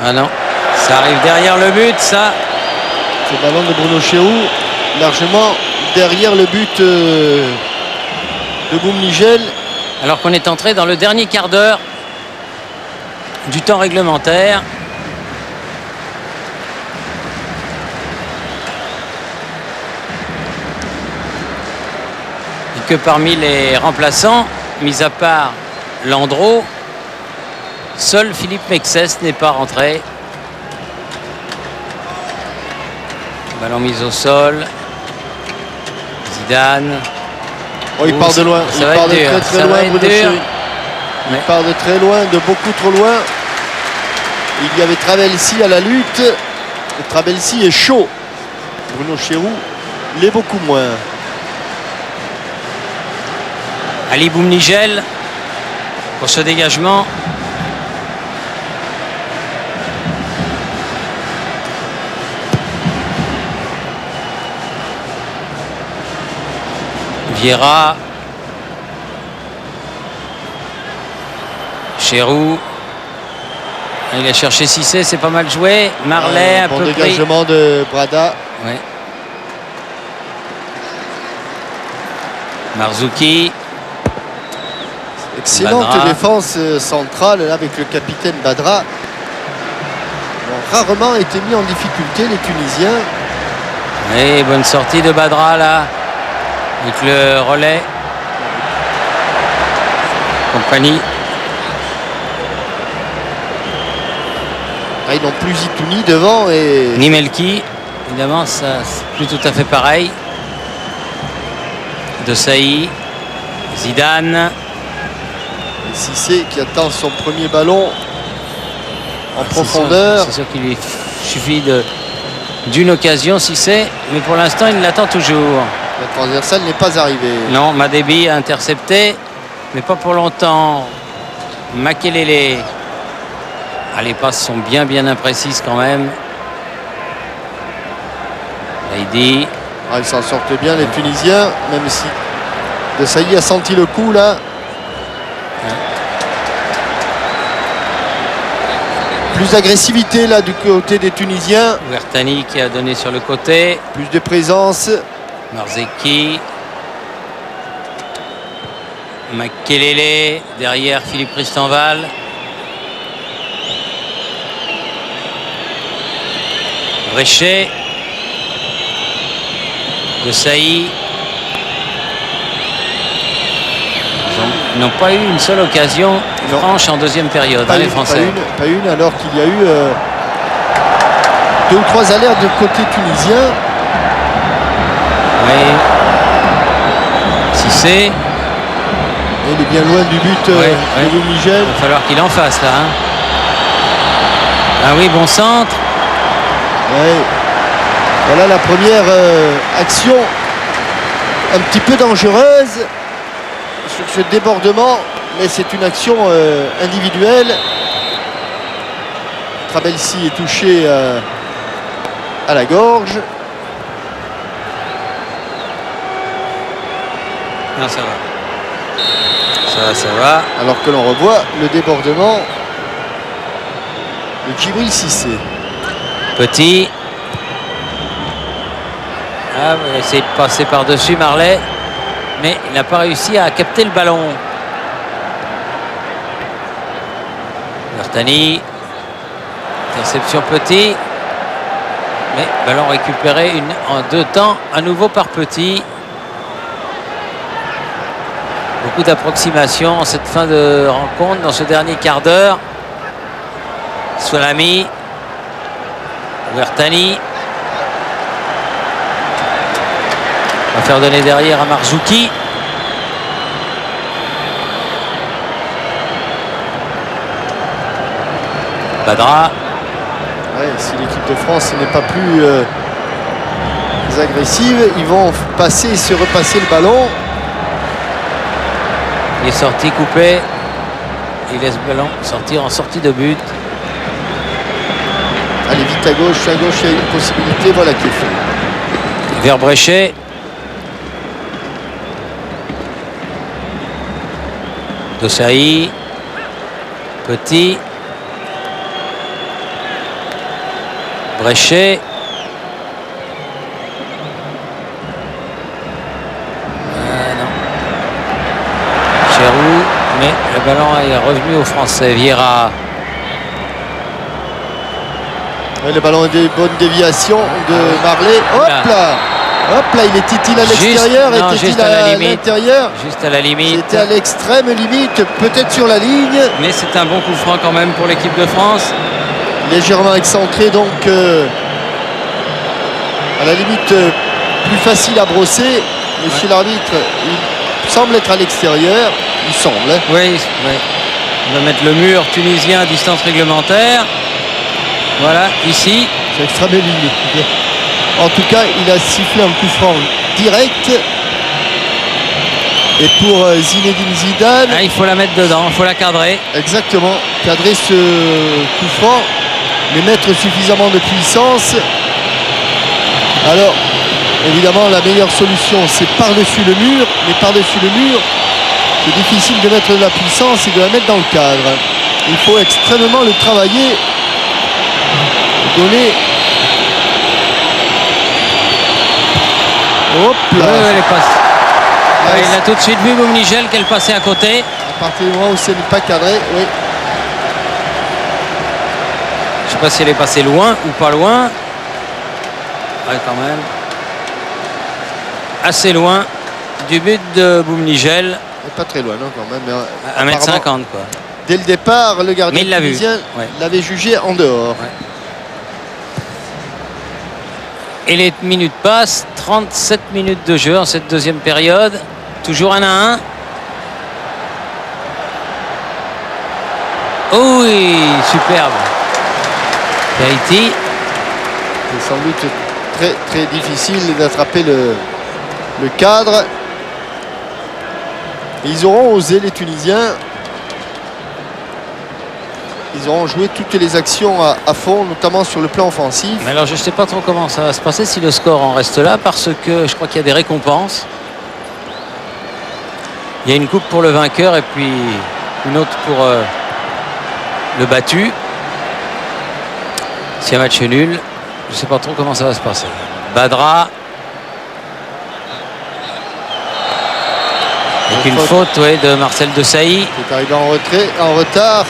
Ah non, ça arrive derrière le but, ça. C'est le ballon de Bruno Chéroux, largement derrière le but de Boumnigel. Alors qu'on est entré dans le dernier quart d'heure du temps réglementaire. que parmi les remplaçants, mis à part Landreau, seul Philippe Mexès n'est pas rentré. Ballon mis au sol. Zidane. Oh, il part de loin. Il part de très très loin, Bruno Chéry. Il part de très loin, de beaucoup trop loin. Il y avait Travelsi à la lutte. Et Travelsi est chaud. Bruno Chéroux l'est beaucoup moins. Ali Boumnigel pour ce dégagement. Vieira. Chéroux. Il a cherché Cissé, c'est pas mal joué. Marley un bon peu dégagement pris. de Brada. Ouais. Marzouki. Excellente Badra. défense centrale là, avec le capitaine Badra. Ils ont rarement été mis en difficulté les Tunisiens. Oui, bonne sortie de Badra là. Avec le relais. Compagnie. Ils n'ont plus Zitouni devant et... Ni Melki. Évidemment, ça c'est plus tout à fait pareil. De Saï. Zidane. Et Cissé qui attend son premier ballon en profondeur. C'est sûr qu'il lui suffit d'une occasion, Cissé. Mais pour l'instant, il l'attend toujours. La transversale n'est pas arrivée. Non, Madebi a intercepté, mais pas pour longtemps. Makelele. Ah, les passes sont bien imprécises quand même. Heidi. Ah, ils s'en sortent bien les Tunisiens, même si De Sailly a senti le coup là. Plus d'agressivité là du côté des Tunisiens. Ouertani qui a donné sur le côté. Plus de présence. Marzeki. Makelele derrière Philippe Ristenval. Bréchet. De Sailly. Ils n'ont pas eu une seule occasion franche en deuxième période, les Français. Pas une, alors qu'il y a eu 2 ou 3 alertes de côté tunisien. Oui. Cissé. Il est bien loin du but de Boumnigel. Il va falloir qu'il en fasse là. Ah oui, bon centre. Ouais. Voilà la première action un petit peu dangereuse sur ce débordement, mais c'est une action individuelle. Trabelsi est touché à la gorge. Non, ça va. Ça va. Alors que l'on revoit le débordement de Djibril Cissé. Petit. Ah, il a essayé de passer par-dessus Marley, mais il n'a pas réussi à capter le ballon. Bertani. Interception Petit. Mais ballon récupéré en 2 temps, à nouveau par Petit. Beaucoup d'approximations en cette fin de rencontre, dans ce dernier quart d'heure. Solami. Ouertani. On va faire donner derrière à Marzouki. Badra. Ouais, si l'équipe de France n'est pas plus agressive, ils vont passer et se repasser le ballon. Il est sorti coupé. Il laisse le ballon sortir en sortie de but. Allez vite à gauche, il y a une possibilité, voilà qui est fait. Vers Bréchet. Dosaï. Petit. Bréchet. Non. Chéroux. Mais le ballon est revenu aux Français. Vieira. Ouais, le ballon est des bonnes déviations de Marley. Hop là. Hop là, il est titillé à l'extérieur et juste à la limite. l'intérieur. Juste à la limite. C'était à l'extrême limite, peut-être sur la ligne. Mais c'est un bon coup franc quand même pour l'équipe de France. Légèrement excentré, donc à la limite plus facile à brosser. Monsieur l'arbitre, il semble être à l'extérieur. Il semble. Hein. Oui. On va mettre le mur tunisien à distance réglementaire. Voilà, ici. C'est extrêmement limite. En tout cas, il a sifflé un coup franc direct. Et pour Zinedine Zidane... il faut la mettre dedans, il faut la cadrer. Exactement, cadrer ce coup franc, mais mettre suffisamment de puissance. Alors, évidemment, la meilleure solution, c'est par-dessus le mur. Mais par-dessus le mur, c'est difficile de mettre de la puissance et de la mettre dans le cadre. Il faut extrêmement le travailler, donner... Hop là. Oui, elle est passée. Il a tout de suite vu Boumnigel qu'elle passait à côté. À partir du moment où ce n'est pas cadré, oui. Je ne sais pas si elle est passée loin ou pas loin. Ouais, quand même. Assez loin du but de Boumnigel. Pas très loin, non, quand même. 1m50, quoi. Dès le départ, le gardien tunisien l'avait jugé en dehors. Ouais. Et les minutes passent, 37 minutes de jeu en cette deuxième période. Toujours 1-1. Oh oui, superbe. Tahiti. C'est sans doute très très difficile d'attraper le cadre. Et ils auront osé, les Tunisiens. Ils auront joué toutes les actions à fond, notamment sur le plan offensif. Mais alors je ne sais pas trop comment ça va se passer si le score en reste là, parce que je crois qu'il y a des récompenses. Il y a une coupe pour le vainqueur et puis une autre pour le battu. C'est un match nul. Je ne sais pas trop comment ça va se passer. Badra. Avec une faute de Marcel Desailly. Qui est arrivé en retard.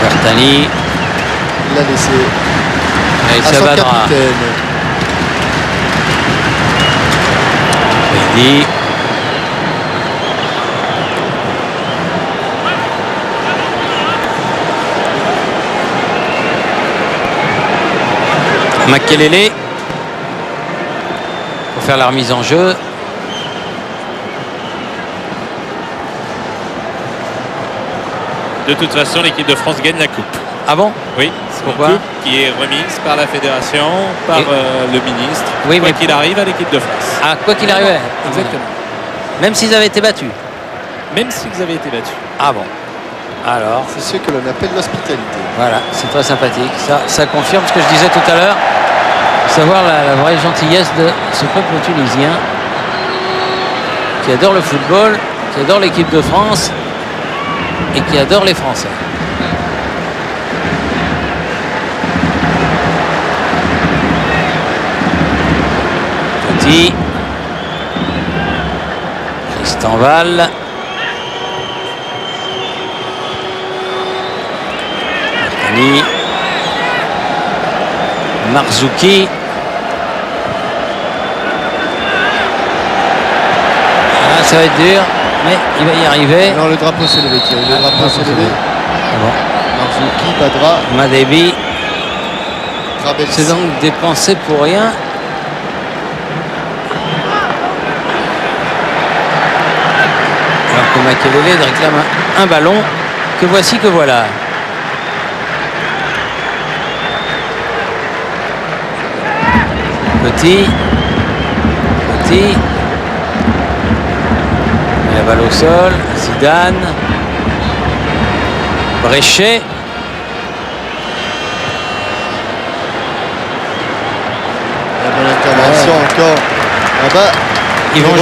Bertani. Il l'a laissé à son Badra. capitaine. Mehdi. Makelele pour faire la remise en jeu. De toute façon, l'équipe de France gagne la coupe. Ah bon? Oui, c'est pourquoi? une coupe qui est remise par la fédération, par le ministre. Oui, quoi mais qu'il arrive à l'équipe de France. Ah, quoi qu'il arrive. Exactement. Même s'ils avaient été battus. Même s'ils avaient été battus. Ah bon. Alors. C'est ce que l'on appelle l'hospitalité. Voilà, c'est très sympathique. Ça confirme ce que je disais tout à l'heure. Savoir la vraie gentillesse de ce peuple tunisien qui adore le football, qui adore l'équipe de France et qui adore les Français. Petit. Tristan Val. Marcani. Marzouki. Ah, ça va être dur, mais il va y arriver. Non, le drapeau s'est levé. Le drapeau s'est levé. Bon. Marzouki, Badra. Madebi. Trabelsi. C'est donc dépensé pour rien. Alors que Makelele réclame un ballon que voici que voilà. Petit. La balle au sol. Zidane. Bréchet. La bonne intervention encore là-bas. Ils vont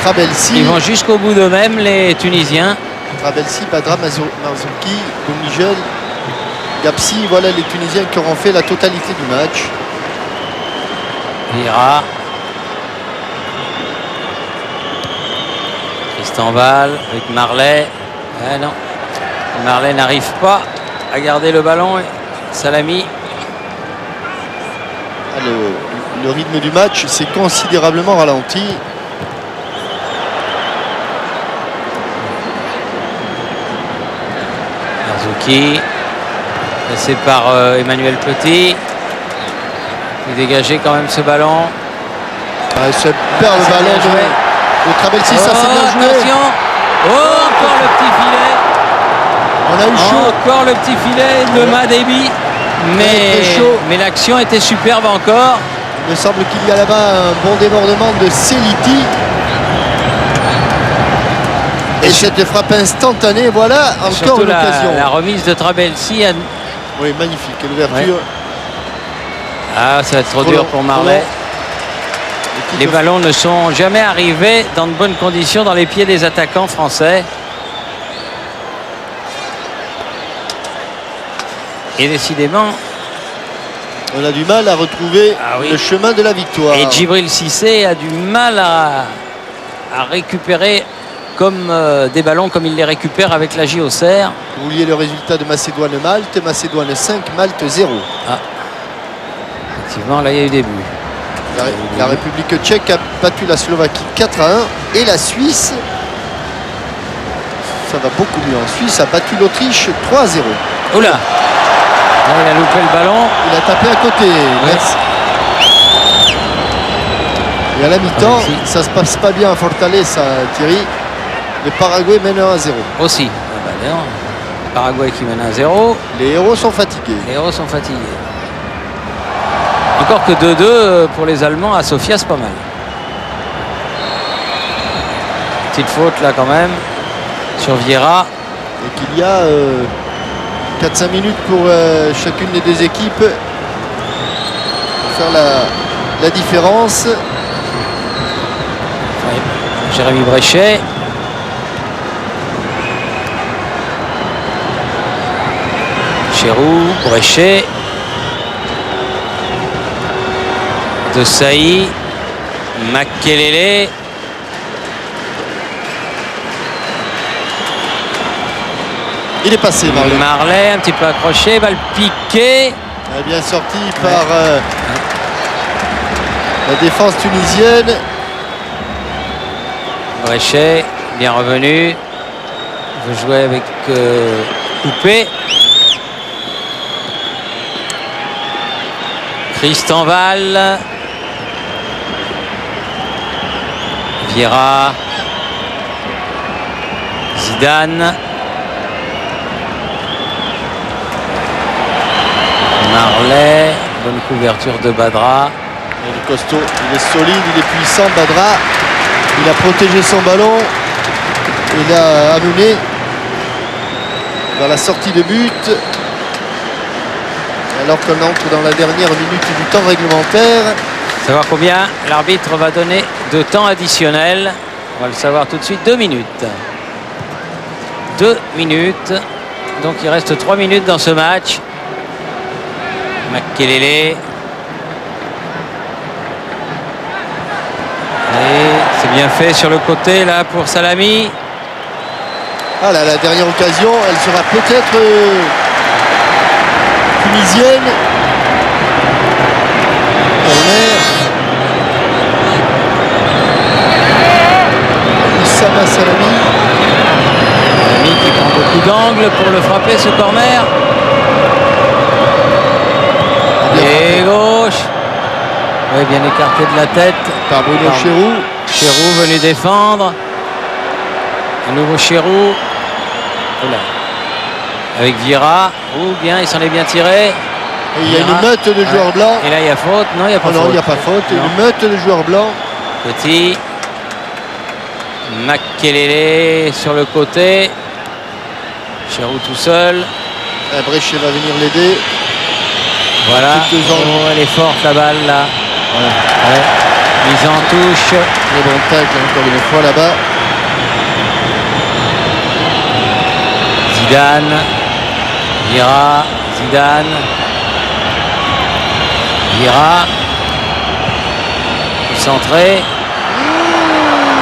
Trabelsi. jusqu'au bout d'eux-mêmes, les Tunisiens. Trabelsi, Badra, Marzouki, Boumnigel, Gapsi. Voilà les Tunisiens qui auront fait la totalité du match. Vira. Tristan Val avec Marley. Ah non. Marley n'arrive pas à garder le ballon. Salami. Le rythme du match s'est considérablement ralenti. Arzouki, laissé par Emmanuel Petit. Il dégageait quand même ce ballon. Ce perd le ballon de Trabelsi, ça c'est bien joué. Attention. Encore le petit filet. On a eu chaud. Encore le petit filet de Madebi. Mais l'action était superbe encore. Il me semble qu'il y a là-bas un bon débordement de Seliti. Et cette frappe instantanée, voilà encore une occasion. La remise de Trabelsi. Oui, magnifique, l'ouverture. Ouais. Ah, ça va être trop dur pour Marley. Les ballons ne sont jamais arrivés dans de bonnes conditions dans les pieds des attaquants français. Et décidément, on a du mal à retrouver le chemin de la victoire. Et Djibril Cissé a du mal à récupérer comme des ballons comme il les récupère avec la JOCR. Vous vouliez le résultat de Macédoine-Malte. Macédoine 5, Malte 0. Ah. Effectivement, là il y a eu des buts. La République tchèque a battu la Slovaquie 4-1 et la Suisse, ça va beaucoup mieux, en Suisse a battu l'Autriche 3-0. Oula, il a loupé le ballon. Il a tapé à côté. Merci. Et à la mi-temps, ça se passe pas bien à Fortaleza, Thierry. Le Paraguay mène 1-0. Aussi. Paraguay qui mène 1-0. Les héros sont fatigués. Encore que 2-2 pour les Allemands à Sofia, c'est pas mal. Petite faute là quand même sur Vieira. Et qu'il y a 4-5 minutes pour chacune des deux équipes pour faire la différence. Ouais. Jérémy Bréchet. Chérou, Bréchet. De Saï, Makelele. Il est passé, Marley. Marley, un petit peu accroché, balle piquée. Bien sorti par la défense tunisienne. Bréchet, bien revenu. Il veut jouer avec Coupé. Tristan Val. Vieira. Zidane. Marley. Bonne couverture de Badra. Il est costaud, il est solide, il est puissant, Badra. Il a protégé son ballon. Il a amené vers la sortie de but. Alors qu'on entre dans la dernière minute du temps réglementaire. Savoir combien l'arbitre va donner de temps additionnel. On va le savoir tout de suite. 2 minutes. 2 minutes. Donc il reste 3 minutes dans ce match. Makelele. Et c'est bien fait sur le côté là pour Salami. Ah là, la dernière occasion, elle sera peut-être tunisienne. Oussama Salami. Salami qui prend beaucoup d'angles pour le frapper ce corner. Et gauche. Oui, bien écarté de la tête. Par Bruno Chérou. Chérou venu défendre. Un nouveau Chérou. Oula. Avec Vieira. Oh, bien, il s'en est bien tiré. Et il y a une meute de joueurs blancs. Et là, il y a faute. Non, il n'y a pas faute. Non, il n'y a pas faute. Une meute de joueurs blancs. Petit. Makelele sur le côté. Chérou tout seul. Bréchet va venir l'aider. Voilà. Oh, elle est forte la balle là. Voilà. Ouais. Mise en touche. Le bon tacle encore une fois là-bas. Zidane. Vieira. Zidane. Vieira. Centré.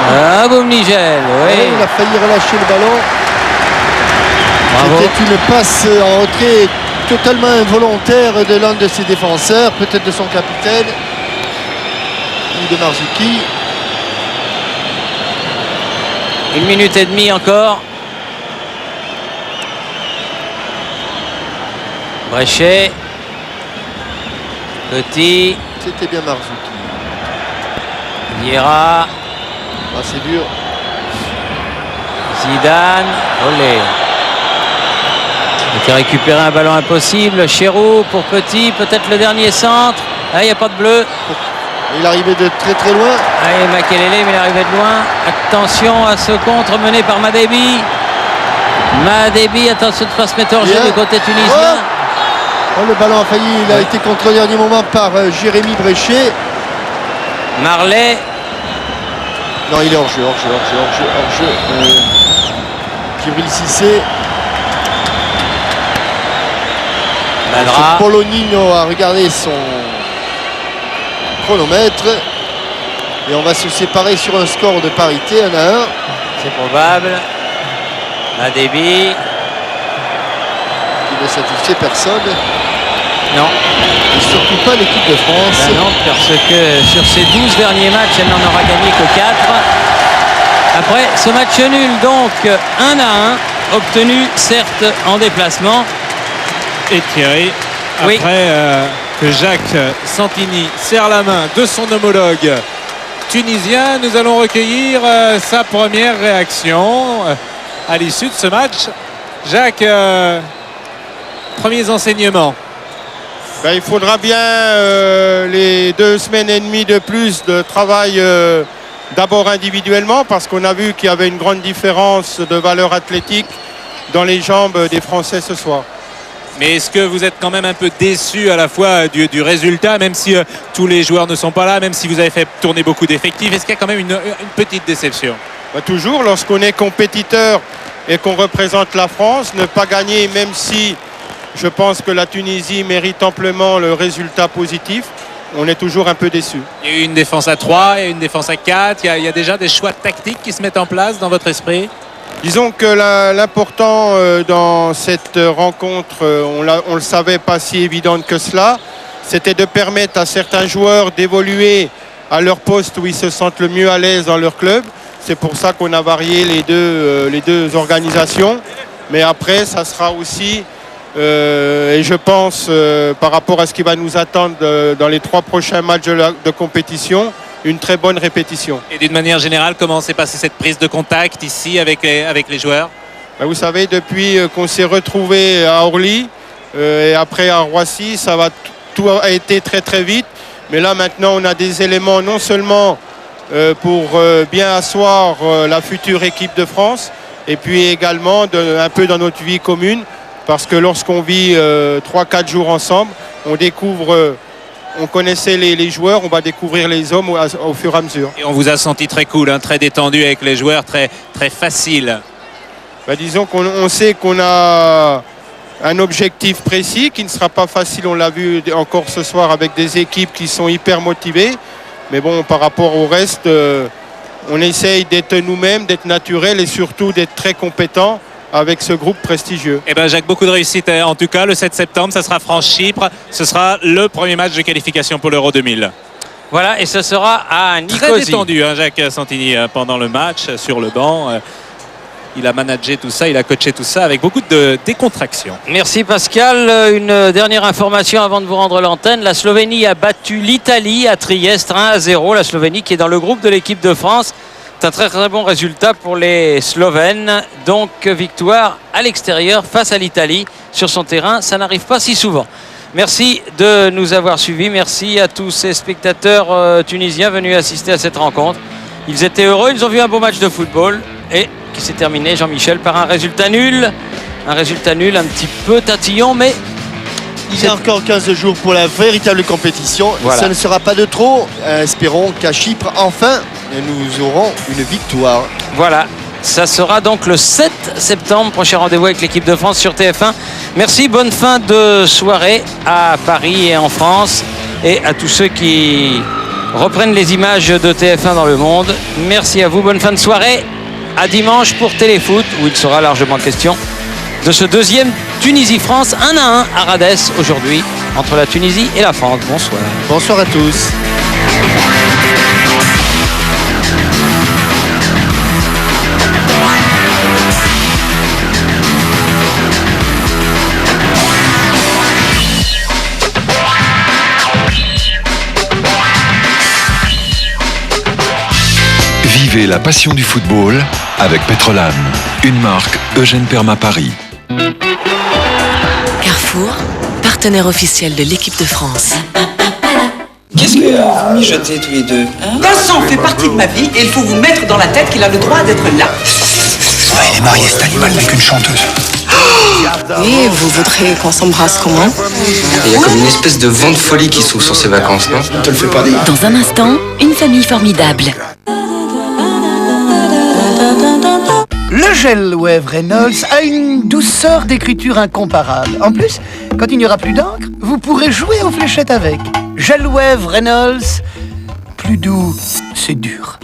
Ah, Boumnigel. Oui. Il a failli relâcher le ballon. C'était une passe en retrait totalement involontaire de l'un de ses défenseurs, peut-être de son capitaine ou de Marzuki. 1 minute et demie encore. Bréchet. Petit. C'était bien Marzuki. Vieira. Ah, c'est dur. Zidane. Olé. Il a récupéré un ballon impossible. Chéroux pour Petit. Peut-être le dernier centre. Ah, il n'y a pas de bleu. Il arrivait de très très loin. Allez, Makelele, mais il arrivait de loin. Attention à ce contre mené par Madébi. Madébi, attention de ne pas se mettre hors jeu du côté tunisien. Oh, le ballon a failli, il a été contrôlé au dernier moment par Jérémy Bréchet. Marley. Non, il est hors jeu, hors jeu. Djibril Cissé. Polonino a regardé son chronomètre et on va se séparer sur un score de parité 1-1. C'est probable. Madébi qui ne satisfait personne. Non. Et surtout pas l'équipe de France. Ben non, parce que sur ces 12 derniers matchs, elle n'en aura gagné que 4. Après ce match nul, donc 1-1, obtenu certes en déplacement. Et Thierry, après que Jacques Santini serre la main de son homologue tunisien, nous allons recueillir sa première réaction à l'issue de ce match. Jacques, premiers enseignements. Ben, il faudra bien les 2 semaines et demie de plus de travail d'abord individuellement, parce qu'on a vu qu'il y avait une grande différence de valeur athlétique dans les jambes des Français ce soir. Mais est-ce que vous êtes quand même un peu déçu à la fois du résultat, même si tous les joueurs ne sont pas là, même si vous avez fait tourner beaucoup d'effectifs? Est-ce qu'il y a quand même une petite déception? Ben, toujours, lorsqu'on est compétiteur et qu'on représente la France, ne pas gagner, même si je pense que la Tunisie mérite amplement le résultat positif, on est toujours un peu déçu. Il y a eu une défense à 3, il y a eu une défense à 4, il y a déjà des choix tactiques qui se mettent en place dans votre esprit? Disons que l'important dans cette rencontre, on ne le savait pas si évidente que cela, c'était de permettre à certains joueurs d'évoluer à leur poste où ils se sentent le mieux à l'aise dans leur club. C'est pour ça qu'on a varié les deux organisations. Mais après, ça sera aussi, et je pense, par rapport à ce qui va nous attendre dans les 3 prochains matchs de compétition, une très bonne répétition. Et d'une manière générale, comment s'est passée cette prise de contact ici avec les joueurs? Ben, vous savez, depuis qu'on s'est retrouvé à Orly et après à Roissy, tout a été très très vite. Mais là maintenant, on a des éléments non seulement pour bien asseoir la future équipe de France, et puis également un peu dans notre vie commune, parce que lorsqu'on vit 3-4 jours ensemble, on découvre... On connaissait les joueurs, on va découvrir les hommes au fur et à mesure. Et on vous a senti très cool, hein, très détendu avec les joueurs, très, très facile. Ben, disons qu'on sait qu'on a un objectif précis qui ne sera pas facile, on l'a vu encore ce soir avec des équipes qui sont hyper motivées. Mais bon, par rapport au reste, on essaye d'être nous-mêmes, d'être naturels et surtout d'être très compétents avec ce groupe prestigieux. Eh bien Jacques, beaucoup de réussite en tout cas. Le 7 septembre, ça sera France-Chypre. Ce sera le premier match de qualification pour l'Euro 2000. Voilà, et ce sera à Nicosie. Très détendu, hein, Jacques Santini, pendant le match, sur le banc. Il a managé tout ça, il a coaché tout ça avec beaucoup de décontraction. Merci Pascal. Une dernière information avant de vous rendre l'antenne. La Slovénie a battu l'Italie à Trieste 1-0. La Slovénie qui est dans le groupe de l'équipe de France. C'est un très très bon résultat pour les Slovènes. Donc victoire à l'extérieur face à l'Italie sur son terrain. Ça n'arrive pas si souvent. Merci de nous avoir suivis. Merci à tous ces spectateurs tunisiens venus assister à cette rencontre. Ils étaient heureux, ils ont vu un beau match de football et qui s'est terminé, Jean-Michel, par un résultat nul. Un résultat nul un petit peu tatillon, mais... Il y a encore 15 jours pour la véritable compétition. Voilà. Ça ne sera pas de trop. Espérons qu'à Chypre, enfin, nous aurons une victoire. Voilà. Ça sera donc le 7 septembre. Prochain rendez-vous avec l'équipe de France sur TF1. Merci, bonne fin de soirée à Paris et en France. Et à tous ceux qui reprennent les images de TF1 dans le monde. Merci à vous, bonne fin de soirée. À dimanche pour Téléfoot, où il sera largement question de ce deuxième Tunisie-France 1-1 à Rades aujourd'hui entre la Tunisie et la France. Bonsoir. Bonsoir à tous. Vivez la passion du football avec Petrolane, une marque Eugène Perma Paris. Carrefour, partenaire officiel de l'équipe de France. Qu'est-ce que vous mijotez tous les deux? Vincent fait partie de ma vie et il faut vous mettre dans la tête qu'il a le droit d'être là. Il est marié, cet animal, avec une chanteuse. Et vous voudrez qu'on s'embrasse comment? Il y a comme une espèce de vent de folie qui s'ouvre sur ces vacances, non? On te le fait pas dire. Dans un instant, une famille formidable. Le gel Wave Reynolds a une douceur d'écriture incomparable. En plus, quand il n'y aura plus d'encre, vous pourrez jouer aux fléchettes avec. Gel Wave Reynolds, plus doux, c'est dur.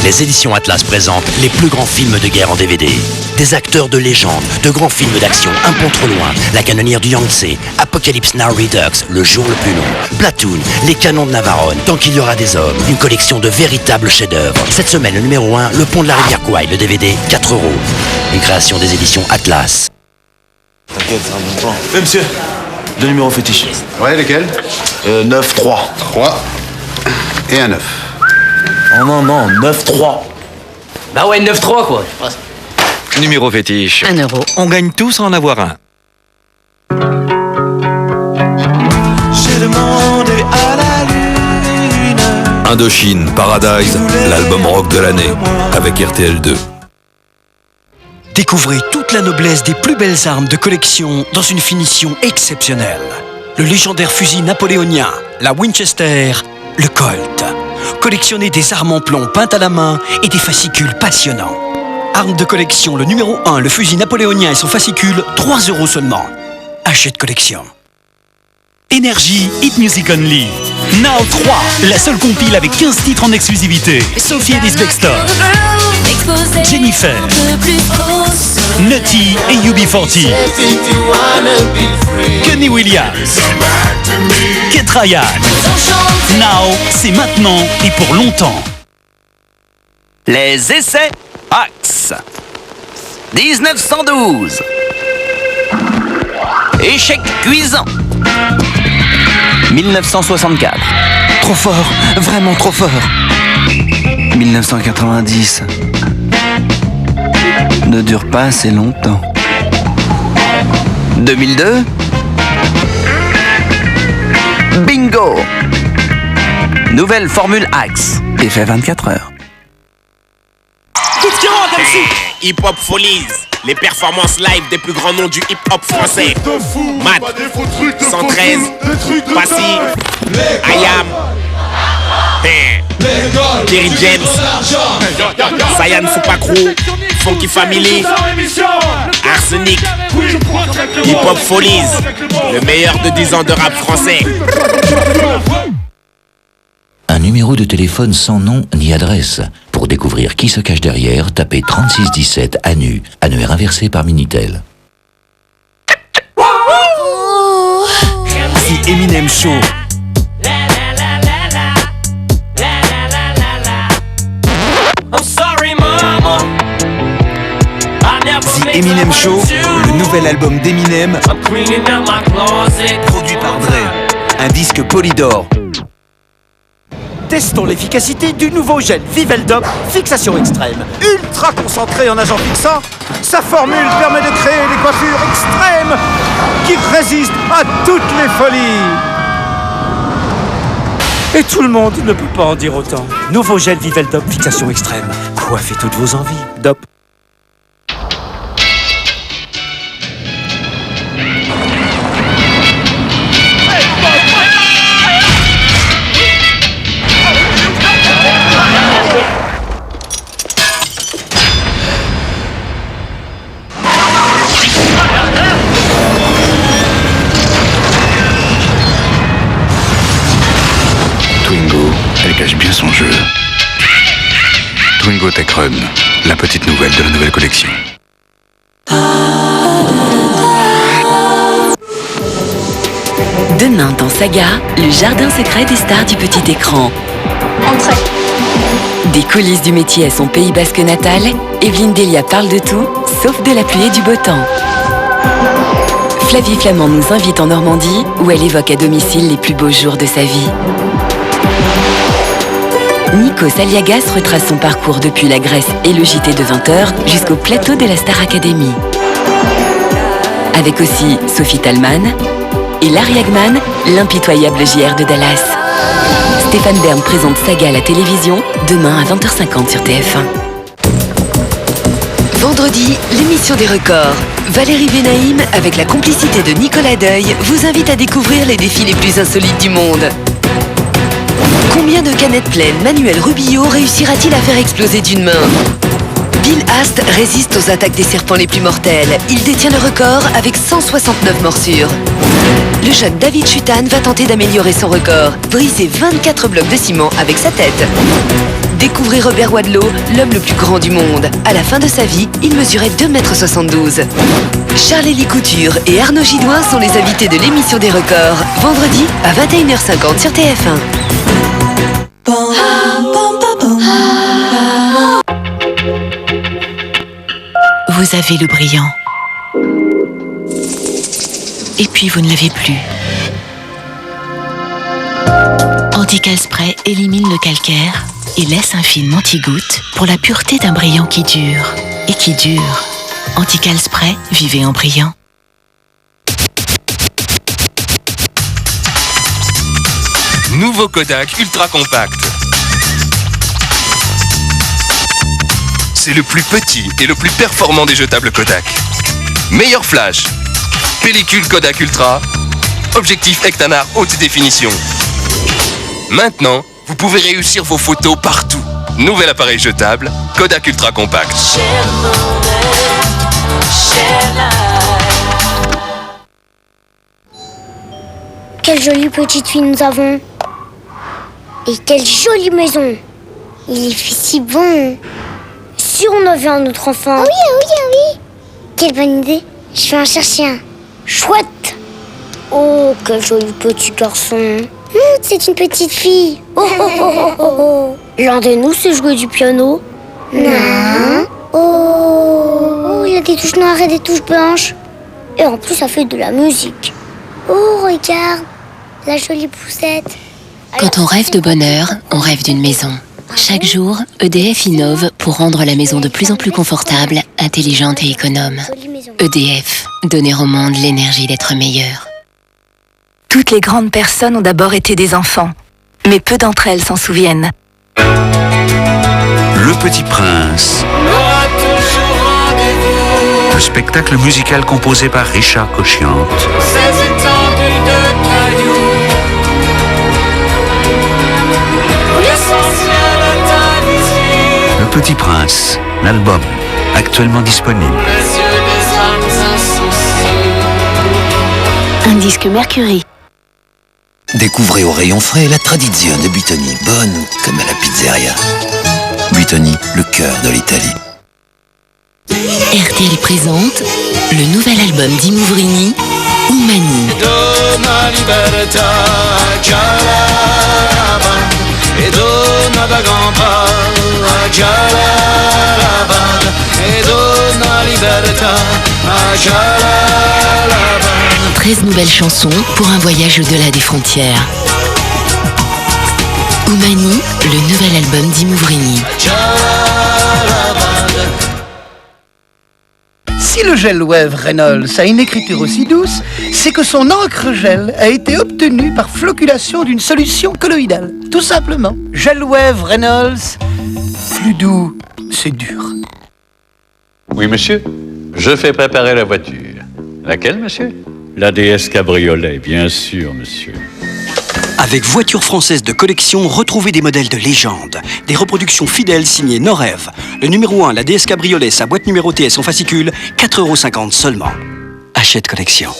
Les éditions Atlas présentent les plus grands films de guerre en DVD. Des acteurs de légende, de grands films d'action, Un pont trop loin, La canonnière du Yangtze, Apocalypse Now Redux, Le jour le plus long, Platoon, Les canons de Navarone, Tant qu'il y aura des hommes, une collection de véritables chefs-d'œuvre. Cette semaine, le numéro 1, Le pont de la rivière Kwai, le DVD, 4 €. Une création des éditions Atlas. T'inquiète, c'est un bon plan. Oui, monsieur, deux numéros fétiches. Ouais, lesquels 9, 3. 3 et un 9. Oh non, 9-3. Bah ouais, 9-3 quoi. Numéro fétiche. 1 €. On gagne tous à en avoir un. J'ai demandé à la lune. Indochine, Paradise, l'album rock de l'année, avec RTL2. Découvrez toute la noblesse des plus belles armes de collection dans une finition exceptionnelle. Le légendaire fusil napoléonien, la Winchester, le Colt. Collectionnez des armes en plomb peintes à la main et des fascicules passionnants. Armes de collection, le numéro 1, le fusil napoléonien et son fascicule, 3 € seulement. Achet de collection. Énergie Hit Music Only. Now 3, la seule compile avec 15 titres en exclusivité. Sophie Ellis Bextor, Jennifer, Nutty et UB40, Kenny Williams, Kate Ryan. Now, c'est maintenant et pour longtemps. Les essais Axe 1912. Échec cuisant 1964. Trop fort, vraiment trop fort. 1990. Ne dure pas assez longtemps. 2002. Bingo. Nouvelle formule Axe. Effet 24 heures. Hip Hop Folies, les performances live des plus grands noms du hip hop français. Matt, 113, Passy, Ayam, Kerry James, Sayan Soupakrou, Funky Family, Arsenic, Hip Hop Folies, le meilleur de 10 ans de rap français. Un numéro de téléphone sans nom ni adresse. Pour découvrir qui se cache derrière, tapez 3617 ANU, annuaire inversé par Minitel. The Eminem Show. The Eminem Show, le nouvel album d'Eminem, produit par Dre, un disque Polydor. Testons l'efficacité du nouveau gel Viveldop Fixation Extrême. Ultra concentré en agent fixant, sa formule permet de créer des coiffures extrêmes qui résistent à toutes les folies. Et tout le monde ne peut pas en dire autant. Nouveau gel Viveldop Fixation Extrême. Coiffez toutes vos envies. Dop. Twingo, elle cache bien son jeu. Twingo Tech Run, la petite nouvelle de la nouvelle collection. Demain dans Saga, le jardin secret des stars du petit écran. Entrez. Des coulisses du métier à son Pays Basque natal, Evelyne Delia parle de tout, sauf de la pluie et du beau temps. Flavie Flamand nous invite en Normandie, où elle évoque à domicile les plus beaux jours de sa vie. Nikos Aliagas retrace son parcours depuis la Grèce et le JT de 20h jusqu'au plateau de la Star Academy. Avec aussi Sophie Thalmann et Larry Hagman, l'impitoyable JR de Dallas. Stéphane Bern présente Saga à la télévision, demain à 20h50 sur TF1. Vendredi, l'émission des records. Valérie Benaïm, avec la complicité de Nicolas Deuil, vous invite à découvrir les défis les plus insolites du monde. Combien de canettes pleines Manuel Rubillot réussira-t-il à faire exploser d'une main? Bill Ast résiste aux attaques des serpents les plus mortels. Il détient le record avec 169 morsures. Le jeune David Chutan va tenter d'améliorer son record, briser 24 blocs de ciment avec sa tête. Découvrez Robert Wadlow, l'homme le plus grand du monde. À la fin de sa vie, il mesurait 2,72 m. Charles-Élie Couture et Arnaud Gidouin sont les invités de l'émission des records, vendredi à 21h50 sur TF1. Vous avez le brillant. Et puis vous ne l'avez plus. Anti-Cal Spray élimine le calcaire et laisse un film anti-goutte pour la pureté d'un brillant qui dure. Et qui dure. Anti-Cal Spray, vivez en brillant. Nouveau Kodak Ultra Compact. C'est le plus petit et le plus performant des jetables Kodak. Meilleur flash. Pellicule Kodak Ultra. Objectif Ektanar haute définition. Maintenant, vous pouvez réussir vos photos partout. Nouvel appareil jetable, Kodak Ultra Compact. Quelle jolie petite fille nous avons. Et quelle jolie maison. Il fait si bon. Si on avait un autre enfant. Oui, oui, oui. Quelle bonne idée. Je vais en chercher un. Chouette. Oh, quel joli petit garçon. C'est une petite fille. Oh, oh, oh, oh, oh, oh. L'un de nous sait jouer du piano. Non. Oh, il a des touches noires et des touches blanches. Et en plus, ça fait de la musique. Oh, regarde, la jolie poussette. Quand on rêve de bonheur, on rêve d'une maison. Chaque jour, EDF innove pour rendre la maison de plus en plus confortable, intelligente et économe. EDF, donner au monde l'énergie d'être meilleur. Toutes les grandes personnes ont d'abord été des enfants, mais peu d'entre elles s'en souviennent. Le Petit Prince. Un spectacle musical composé par Richard Cochiante. Le Petit Prince, l'album, actuellement disponible. Un disque Mercury. Découvrez au rayon frais la tradition de Buitoni, bonne comme à la pizzeria. Buitoni, le cœur de l'Italie. RTL présente le nouvel album d'Imouvrini, Umani. Donna libertà e donna da gamba e donna libertà 13 nouvelles chansons pour un voyage au-delà des frontières. Umani, le nouvel album d'Imouvrini. Si le gel Wave Reynolds a une écriture aussi douce, c'est que son encre gel a été obtenue par floculation d'une solution colloïdale. Tout simplement. Gel Wave Reynolds, plus doux, c'est dur. Oui, monsieur. Je fais préparer la voiture. Laquelle, monsieur? La DS Cabriolet, bien sûr, monsieur. Avec Voitures Françaises de collection, retrouvez des modèles de légende. Des reproductions fidèles signées Norev. Le numéro 1, la DS Cabriolet, sa boîte numérotée et son fascicule, 4,50 € seulement. Achète collection.